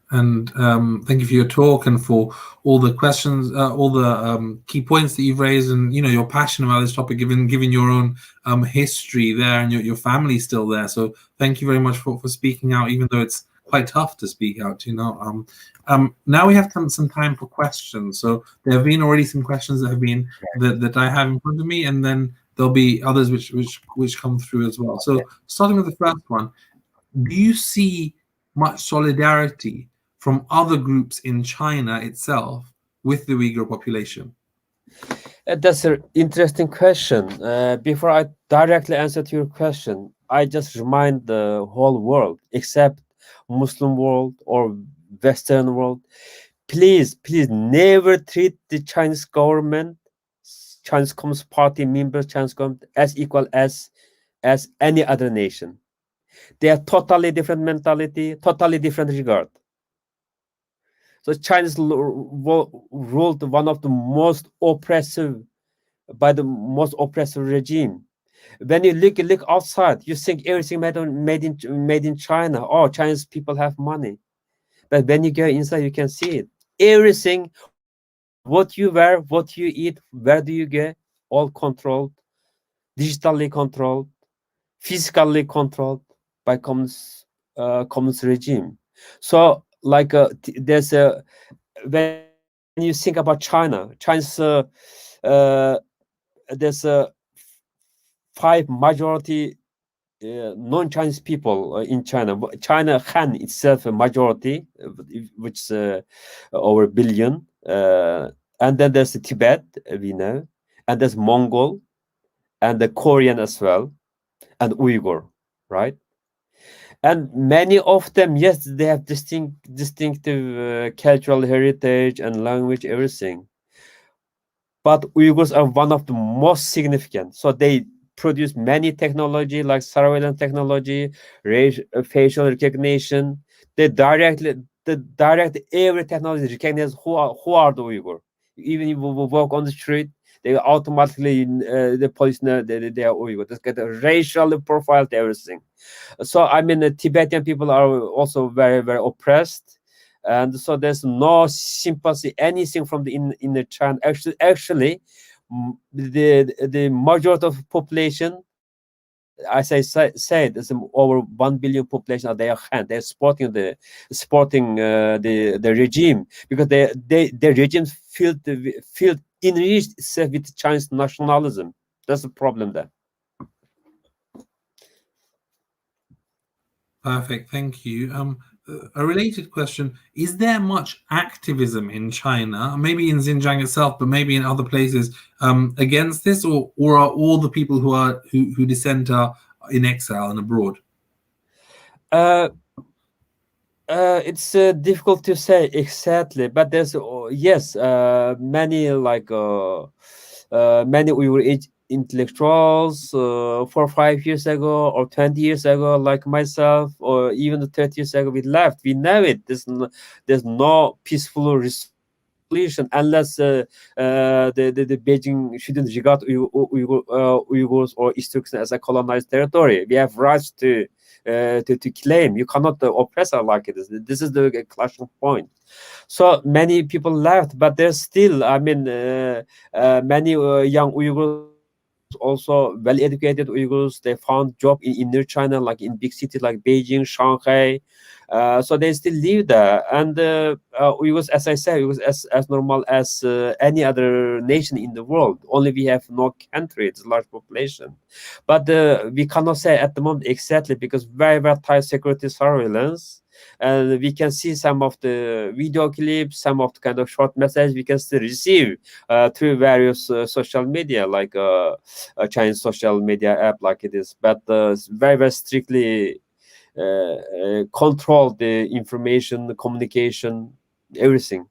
thank you for your talk and for all the questions, all the key points that you've raised, and your passion about this topic, given your own history there and your family's still there. So thank you very much for speaking out, even though it's quite tough to speak out. Now we have some time for questions. So there have been already some questions that have been that I have in front of me, and then there'll be others which come through as well. So starting with the first one, do you see much solidarity from other groups in China itself with the Uyghur population? That's an interesting question. Before I directly answer to your question, I just remind the whole world, except Muslim world or Western world, please never treat the Chinese government, Chinese Communist Party members, Chinese government as equal as any other nation. They are totally different mentality, totally different regard. So Chinese ruled one of the most oppressive regime. When you look outside, you think everything made in China. Oh, Chinese people have money. But when you go inside, you can see it. Everything, what you wear, what you eat, where do you go, all controlled, digitally controlled, physically controlled by communist regime. So, like, there's a when you think about China, China's there's a 5 majority non-Chinese people in China. China Han itself a majority, which is over a billion. And then there's Tibet, we know, and there's Mongol, and the Korean as well, and Uyghur, right? And many of them, yes, they have distinctive cultural heritage and language, everything. But Uyghurs are one of the most significant. So they produce many technology like surveillance technology, facial recognition. They direct every technology recognize who are the Uyghur. Even if we walk on the street, they automatically the police know they are Uyghur. They get a racial profile to everything. So I mean, the Tibetan people are also very, very oppressed, and so there's no sympathy, anything from the inner China. Actually, the majority of population, as I said, there's over 1 billion population at their hand. They're supporting the regime because the regime feel enriched itself with Chinese nationalism. That's the problem there. Perfect, thank you. A related question: is there much activism in China, maybe in Xinjiang itself, but maybe in other places, against this, or are all the people who dissent are in exile and abroad? It's difficult to say exactly, but there's many many Uyghur intellectuals 4 or 5 years ago or 20 years ago, like myself, or even 30 years ago, we left. We know it. There's no peaceful resolution unless the Beijing shouldn't regard Uyghurs or East Turkistan as a colonized territory. We have rights to claim. You cannot oppress us like this. This is the clashing point. So many people left, but there's still, I mean, many young Uyghurs, also well-educated Uyghurs, they found job in inner China, like in big cities like Beijing, Shanghai. So they still live there. And Uyghurs, as I said, Uyghurs as normal as any other nation in the world. Only we have no country, it's a large population. But we cannot say at the moment exactly, because very, very tight security surveillance. And we can see some of the video clips, some of the kind of short messages we can still receive through various social media, like a Chinese social media app like it is. But very, very strictly control the information, the communication, everything.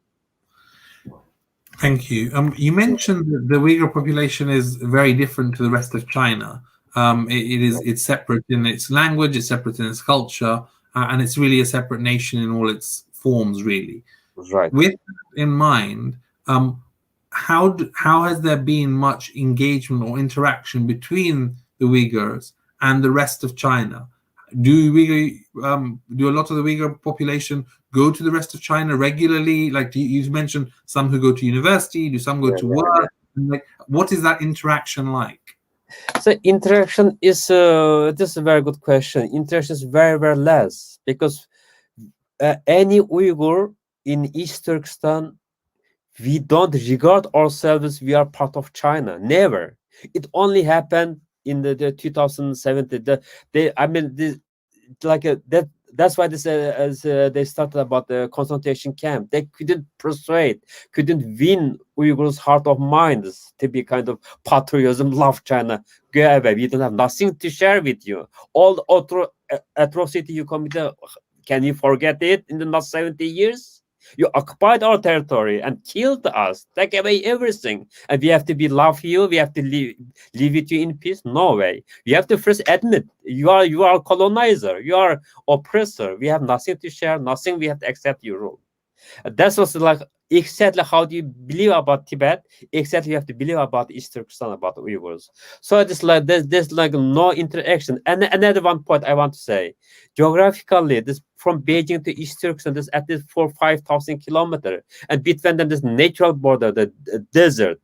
Thank you. You mentioned that the Uyghur population is very different to the rest of China. It's separate in its language, it's separate in its culture, and it's really a separate nation in all its forms, really. Right. With that in mind, how has there been much engagement or interaction between the Uyghurs and the rest of China? Do a lot of the Uyghur population go to the rest of China regularly? Like you mentioned, some who go to university, do some go to work? Like, what is that interaction like? So interaction is this is a very good question. Interaction is very, very less, because any Uyghur in East Turkestan we don't regard ourselves we are part of China. Never. It only happened in the 2017. That's why this they started about the concentration camp. They couldn't persuade, couldn't win Uyghurs' heart of minds to be kind of patriotism, love China. Go away. We don't have nothing to share with you. All the atrocity you committed, can you forget it in the last 70 years? You occupied our territory and killed us, take away everything. And we have to love you, we have to live with you in peace? No way. We have to first admit you are colonizer, you are oppressor. We have nothing to share, nothing, we have to accept your rule. That's what's like exactly how do you believe about Tibet, exactly you have to believe about East Turkestan, about the Uyghurs. So it's like there's like no interaction. And another one point I want to say, geographically, this from Beijing to East Turkestan, there's at least 4,000-5,000 kilometers, and between them this natural border, the desert.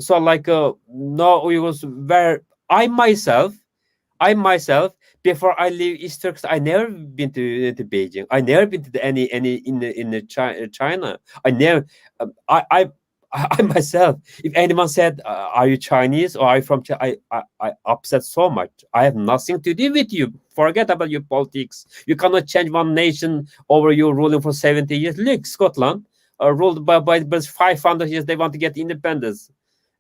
So like no Uyghurs where I myself, before I leave East Turkestan, I never been to Beijing. I never been to any in the China. I never. I myself, if anyone said, "Are you Chinese or are you from China?" I upset so much. I have nothing to do with you. Forget about your politics. You cannot change one nation over you ruling for 70 years. Look, Scotland ruled by 500 years. They want to get independence.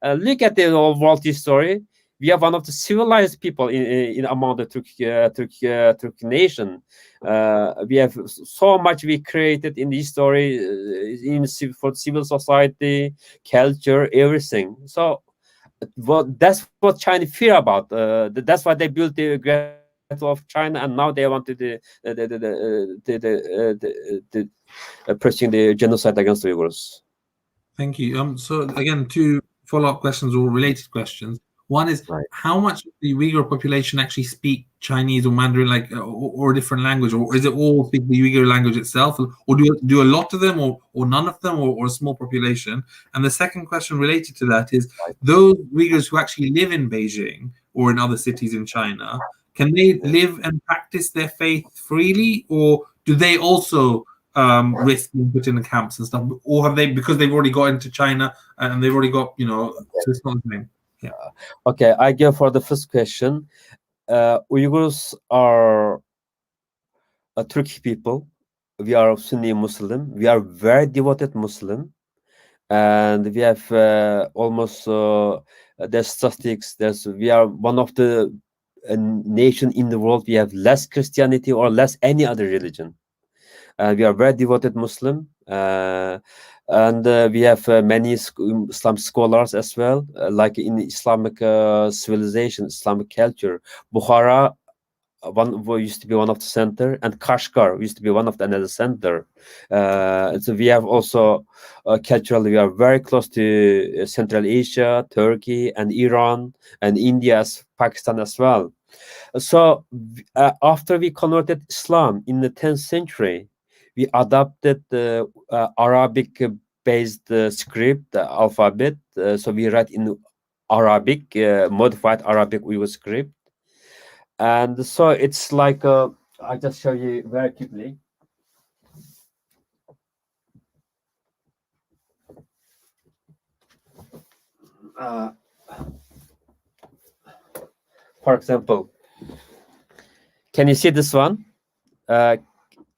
Look at the whole world history. We are one of the civilized people in among the Turkic nation. We have so much we created in the history, for civil society, culture, everything. So, that's what China fear about. That's why they built the Great Wall of China, and now they want to pursue the genocide against Uyghurs. Thank you. So again, two follow-up questions or related questions. One is, how much of the Uyghur population actually speak Chinese or Mandarin, like, or a different language, or is it all speak the Uyghur language itself, or do a lot of them, or none of them, or a small population? And the second question related to that is, those Uyghurs who actually live in Beijing or in other cities in China, can they live and practice their faith freely, or do they also risk being put in the camps and stuff, or have they, because they've already got into China and they've already got, so it's not the same? Yeah. Okay, I go for the first question. Uyghurs are a Turkic people. We are Sunni Muslim. We are very devoted Muslim, and we have almost there's statistics. We are one of the nation in the world. We have less Christianity or less any other religion. We are very devoted Muslim. And we have many Islam scholars as well, like in Islamic civilization, Islamic culture. Bukhara used to be one of the center, and Kashgar used to be one of the another center. So we have also culturally, we are very close to Central Asia, Turkey, and Iran, and India, Pakistan as well. So after we converted Islam in the 10th century, we adopted the Arabic-based script, alphabet. So we write in Arabic, modified Arabic Uyghur script. And so it's like, I'll just show you very quickly. For example, can you see this one?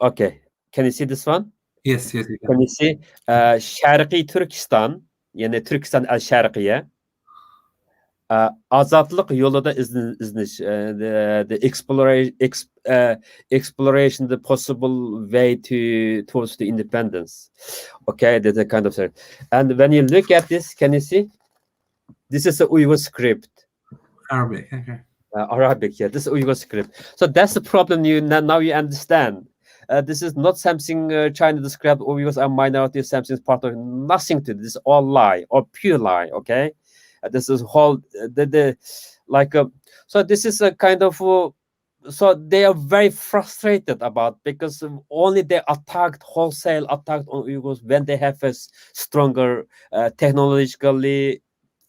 Okay. Can you see this one? Yes. Can you see Şarkı Türkistan, yani Türkistan el-Şarkıye, azatlık yolu da izniş, the exploration, the possible way towards the independence. Okay, that's a kind of thing. And when you look at this, can you see? This is a Uyghur script. Arabic, okay. Arabic, yeah, this is Uyghur script. So that's the problem. Now you understand. This is not something China described Uyghurs are minority, something is part of, nothing to this, all lie or pure lie. Okay, this is whole so this is a kind of so they are very frustrated about, because only they wholesale attacked on Uyghurs when they have a stronger technologically,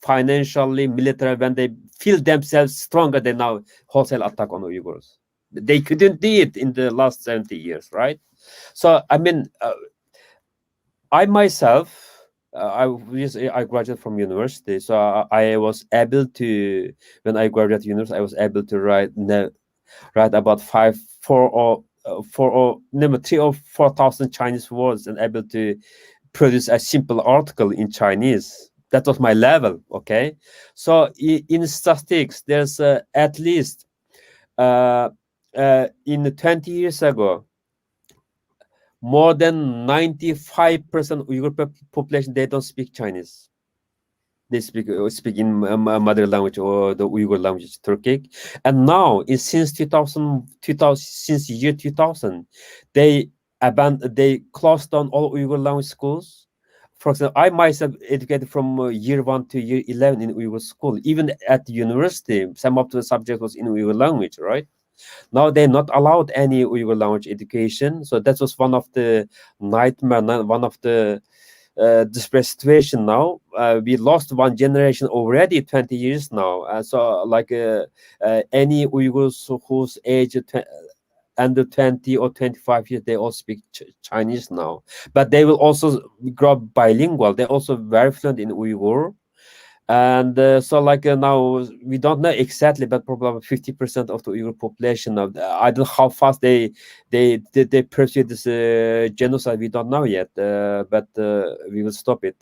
financially, military, when they feel themselves stronger, they now wholesale attack on Uyghurs. They couldn't do it in the last 70 years, right? So, I mean, I myself, I graduated from university, so I was able to, when I graduated university, I was able to write about 3 or 4,000 Chinese words and able to produce a simple article in Chinese. That was my level. Okay, so in statistics, there's at least in 20 years ago, more than 95% Uyghur population, they don't speak Chinese. They speak in mother language or the Uyghur language, Turkic. And now, since 2000, since year 2000, they closed down all Uyghur language schools. For example, I myself educated from year 1 to year 11 in Uyghur school. Even at the university, some of the subject was in Uyghur language, right? Now they're not allowed any Uyghur language education. So that was one of the nightmare, one of the desperate situation now. We lost one generation already, 20 years now. So like any Uyghurs whose age under 20 or 25 years, they all speak Chinese now. But they will also grow up bilingual. They're also very fluent in Uyghur. And so like now we don't know exactly, but probably 50% of the Uyghur population now, I don't know how fast they pursue this genocide. We don't know yet, but we will stop it.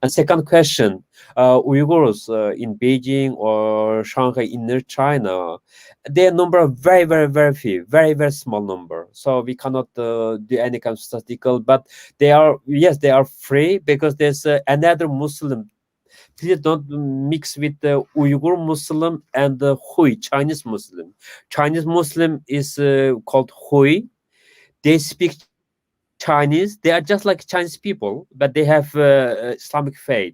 And second question, Uyghurs in Beijing or Shanghai, inner China, their number are very, very, very few, very, very small number. So we cannot do any kind of statistical, but they are, yes, they are free because there's another Muslim. Please don't mix with the Uyghur Muslim and the Hui, Chinese Muslim. Chinese Muslim is called Hui. They speak Chinese. They are just like Chinese people, but they have Islamic faith.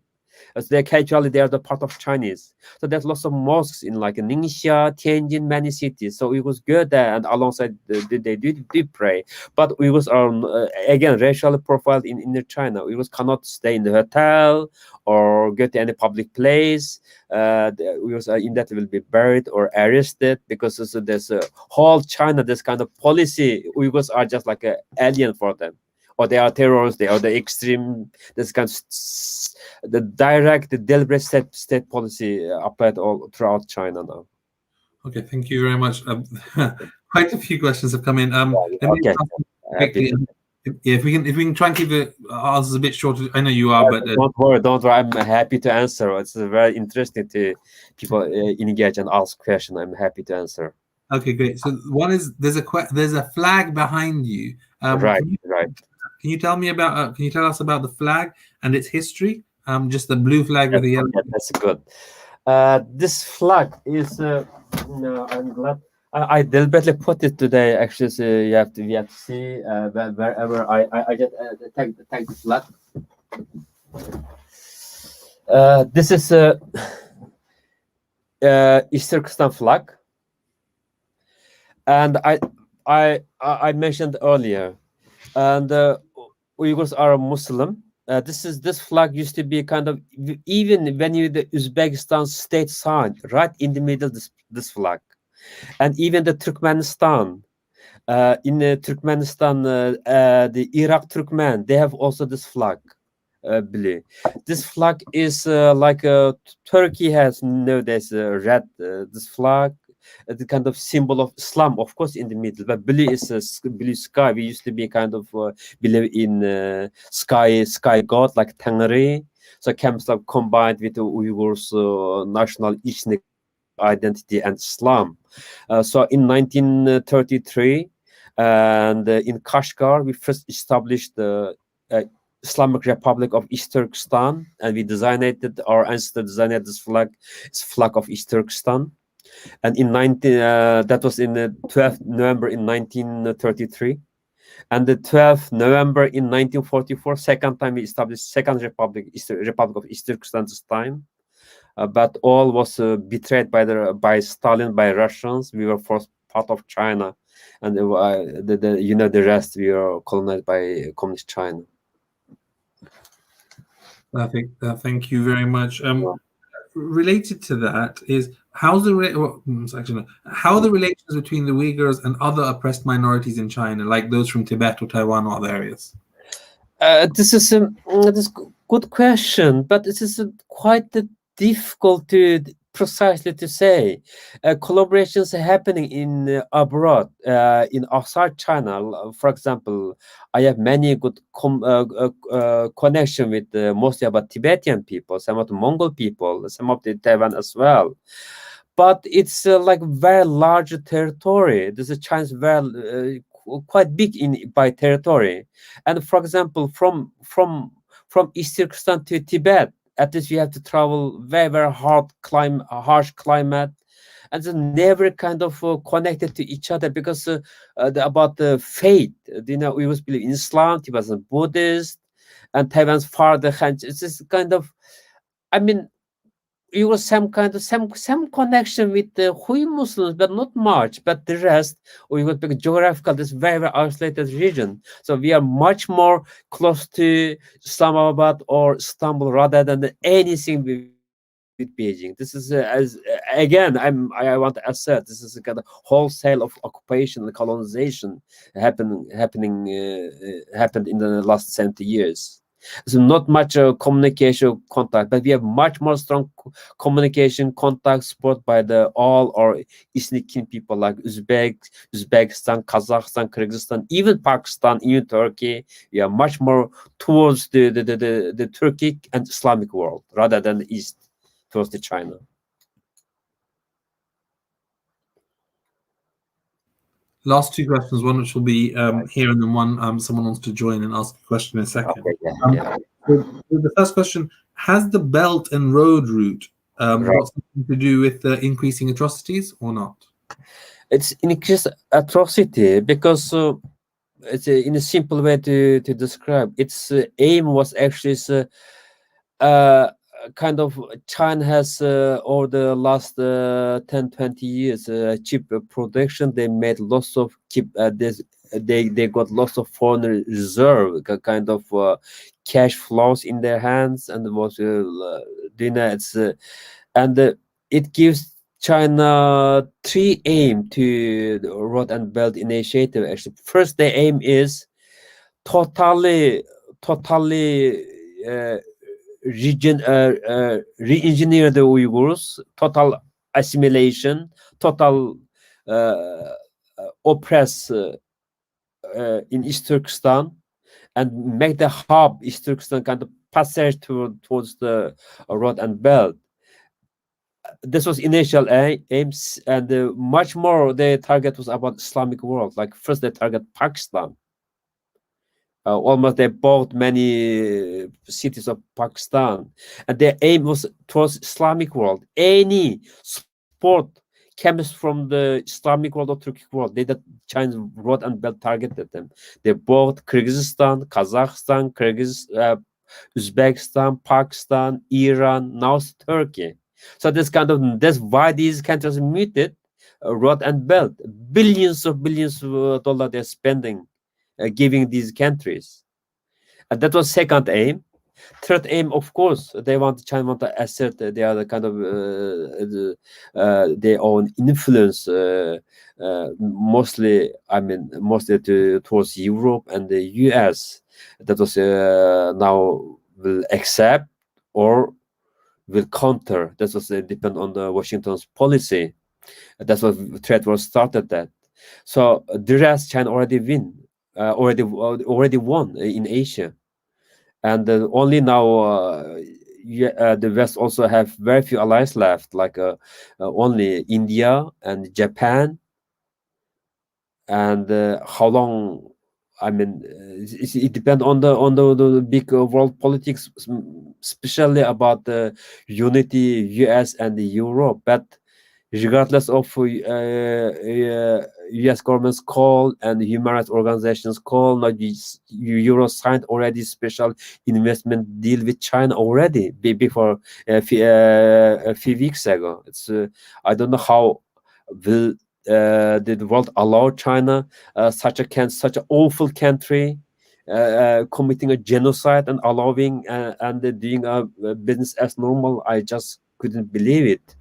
As they are the part of Chinese. So there's lots of mosques in like Ningxia, Tianjin, many cities. So Uyghurs go there and alongside they do pray. But Uyghurs are again racially profiled in inner China. Uyghurs cannot stay in the hotel or go to any public place. The Uyghurs in that will be buried or arrested because there's a whole China, this kind of policy. Uyghurs are just like an alien for them. Or they are terrorists, they are the extreme, this kind of the direct, the deliberate state policy applied all throughout China now. Okay, thank you very much. Quite a few questions have come in. Okay. Quickly, if we can try and keep the answers a bit shorter. I know you are, but don't worry. I'm happy to answer. It's very interesting to people engage and ask questions. I'm happy to answer. Okay, great. So one is there's a flag behind you. Right. Can you tell me about? Can you tell us about the flag and its history? Just the blue flag with the yellow. Yeah, that's good. This flag is. I'm glad I deliberately put it today. Actually, so you have to see wherever I just take the flag. This is East Turkistan flag, and I mentioned earlier, and Uyghurs are Muslim. This flag used to be kind of, even when you the Uzbekistan state sign, right in the middle this flag, and even the Turkmenistan. In Turkmenistan, the Iraq Turkmen, they have also this flag, blue. This flag is like Turkey has nowadays red. This flag, the kind of symbol of Islam, of course, in the middle. But blue is blue sky. We used to be kind of believe in sky god like Tengri. So comes like combined with the Uyghurs' national ethnic identity and Islam. So in 1933, and in Kashgar, we first established the Islamic Republic of East Turkistan, and we designated, our ancestors designed this flag. It's flag of East Turkistan. And in that was in the 12th November in 1933, and the 12th November in 1944, second time we established second republic, Republic of East Turkistan this time. But all was betrayed by Stalin, by Russians. We were first part of China, and the rest we were colonized by communist China. Perfect. Thank you very much. Related to that is how are the relations between the Uyghurs and other oppressed minorities in China, like those from Tibet or Taiwan or other areas? This is this Good question, but it is quite difficult to precisely to say. Collaborations are happening in abroad, in outside China. For example, I have many good connection with mostly about Tibetan people, some of the Mongol people, some of the Taiwan as well. But it's like very large territory. This is China's very quite big in by territory, and for example, from East Turkistan to Tibet, at least you have to travel very harsh climate, and they're never kind of connected to each other because about the faith. We always believe in Islam, Tibetans are Buddhist, and Taiwan's farther. It's just kind of, I mean, it was some connection with the Hui Muslims, but not much. But the rest, we would be geographical, this very isolated region. So we are much more close to Islamabad or Istanbul rather than anything with Beijing. This is again, I want to assert this is a kind of wholesale of occupation and colonization happened in the last 70 years. So not much communication contact, but we have much more strong communication contact supported by all our ethnic kin people like Uzbekistan, Kazakhstan, Kyrgyzstan, even Pakistan, even Turkey. We are much more towards the Turkic and Islamic world rather than the East, towards the China. Last two questions, one which will be here, and then one someone wants to join and ask a question in a second. Okay, So the first question, has the Belt and Road route got something to do with increasing atrocities or not? It's increased atrocity because it's in a simple way to describe. Its aim was actually kind of China has over the last 10-20 years cheap production. They made lots of they got lots of foreign reserve, kind of cash flows in their hands, and was and it gives China three aim to the Road and Belt Initiative. Actually, first the aim is totally re-engineer the Uyghurs, total assimilation, total oppress in East Turkestan, and make the hub East Turkestan kind of passage towards the Road and Belt. This was initial aims, and much more the target was about Islamic world. Like first they target Pakistan. Almost they bought many cities of Pakistan, and their aim was towards Islamic world. Any support comes from the Islamic world or Turkic world. The Chinese Road and Belt targeted them. They bought Kyrgyzstan, Kazakhstan, Uzbekistan, Pakistan, Iran, now Turkey. So that's why these countries muted Road and Belt. Billions of dollars they're spending. Giving these countries, and that was second aim. Third aim, of course, China want to assert they are the kind of their own influence, mostly towards Europe and the US. That was now will accept or will counter. That was depend on the Washington's policy. That's what trade war started. That so the rest China already already won in Asia, and only now the West also have very few allies left, like only India and Japan. And how long? I mean, it depends on the big world politics, especially about the unity US and Europe, but. Regardless of U.S. government's call and human rights organizations' call, now Euro signed already special investment deal with China already before a few weeks ago. It's I don't know how will the world allow China such an awful country committing a genocide and allowing and doing a business as normal. I just couldn't believe it.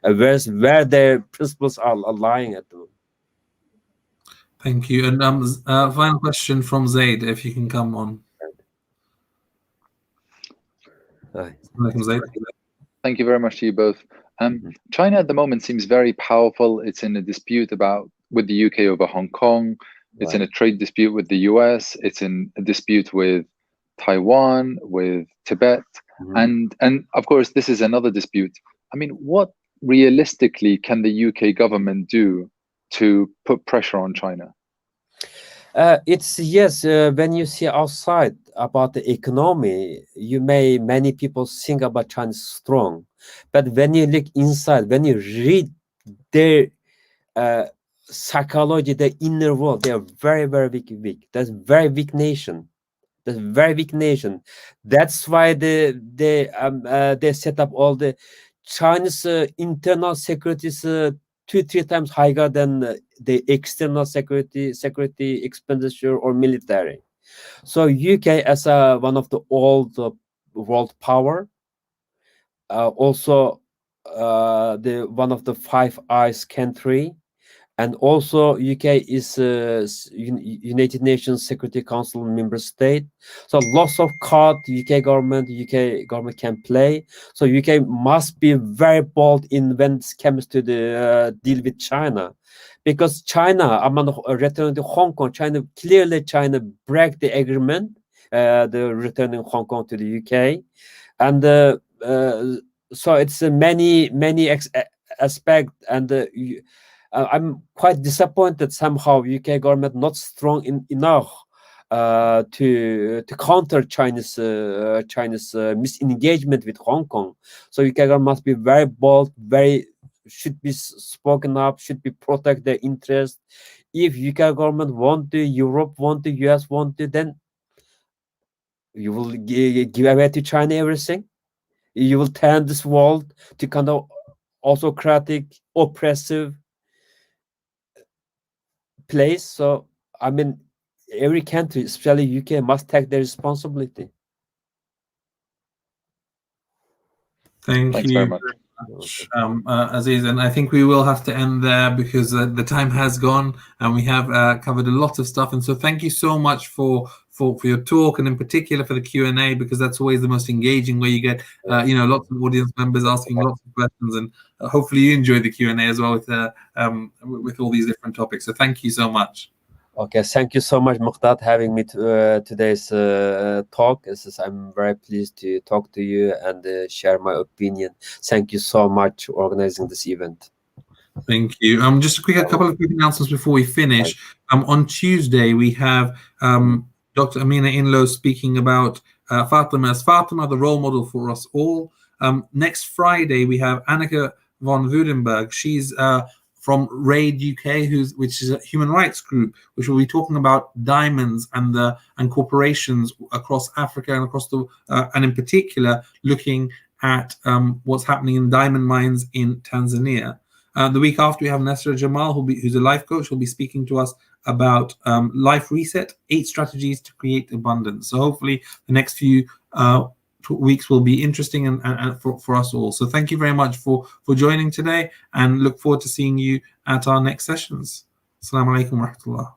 Where their principles are lying at them. Thank you. And final question from Zaid, if you can come on. Thank you very much to you both. China at the moment seems very powerful. It's in a dispute with the UK over Hong Kong. It's in a trade dispute with the US. It's in a dispute with Taiwan, with Tibet, and of course this is another dispute. I mean, what realistically can the UK government do to put pressure on China? It's yes. When you see outside about the economy, many people think about China strong, but when you look inside, when you read their psychology, their inner world, they are very, very weak. That's very weak nation. That's very weak nation. That's why they set up all the Chinese internal security is 2-3 times higher than the external security expenditure or military. So UK as one of the old world power, also the one of the Five Eyes country, and also UK is United Nations Security Council member state. So lots of card UK government can play. So UK must be very bold when it comes to the deal with China, because China, among returning to Hong Kong, China break the agreement, the returning Hong Kong to the UK, and so it's many aspect, and I'm quite disappointed somehow UK government not strong enough to counter China's misengagement with Hong Kong. So UK government must be very bold, should be spoken up, should be protect their interest. If UK government want to, Europe want to, US want to, then you will give away to China everything. You will turn this world to kind of autocratic, oppressive place. So I mean, every country, especially UK, must take their responsibility. Thanks very much. Aziz, and I think we will have to end there because the time has gone and we have covered a lot of stuff. And so thank you so much for your talk, and in particular for the Q&A, because that's always the most engaging, where you get lots of audience members asking lots of questions, and hopefully you enjoy the Q&A as well with all these different topics. So thank you so much. Okay, thank you so much, Muqtat, having me to today's talk. I'm very pleased to talk to you and share my opinion. Thank you so much for organizing this event. Thank you. Just a couple of quick announcements before we finish. On Tuesday, we have Dr. Amina Inlo speaking about Fatima, the role model for us all. Next Friday, we have Annika von Wudenberg. She's from RAID UK, which is a human rights group, which will be talking about diamonds and corporations across Africa and across and in particular looking at what's happening in diamond mines in Tanzania. The week after, we have Nasra Jamal, who's a life coach, who'll be speaking to us about life reset, 8 strategies to create abundance. So hopefully the next few weeks will be interesting and for us all. So thank you very much for joining today, and look forward to seeing you at our next sessions. Assalamu alaikum wa rahmatullah.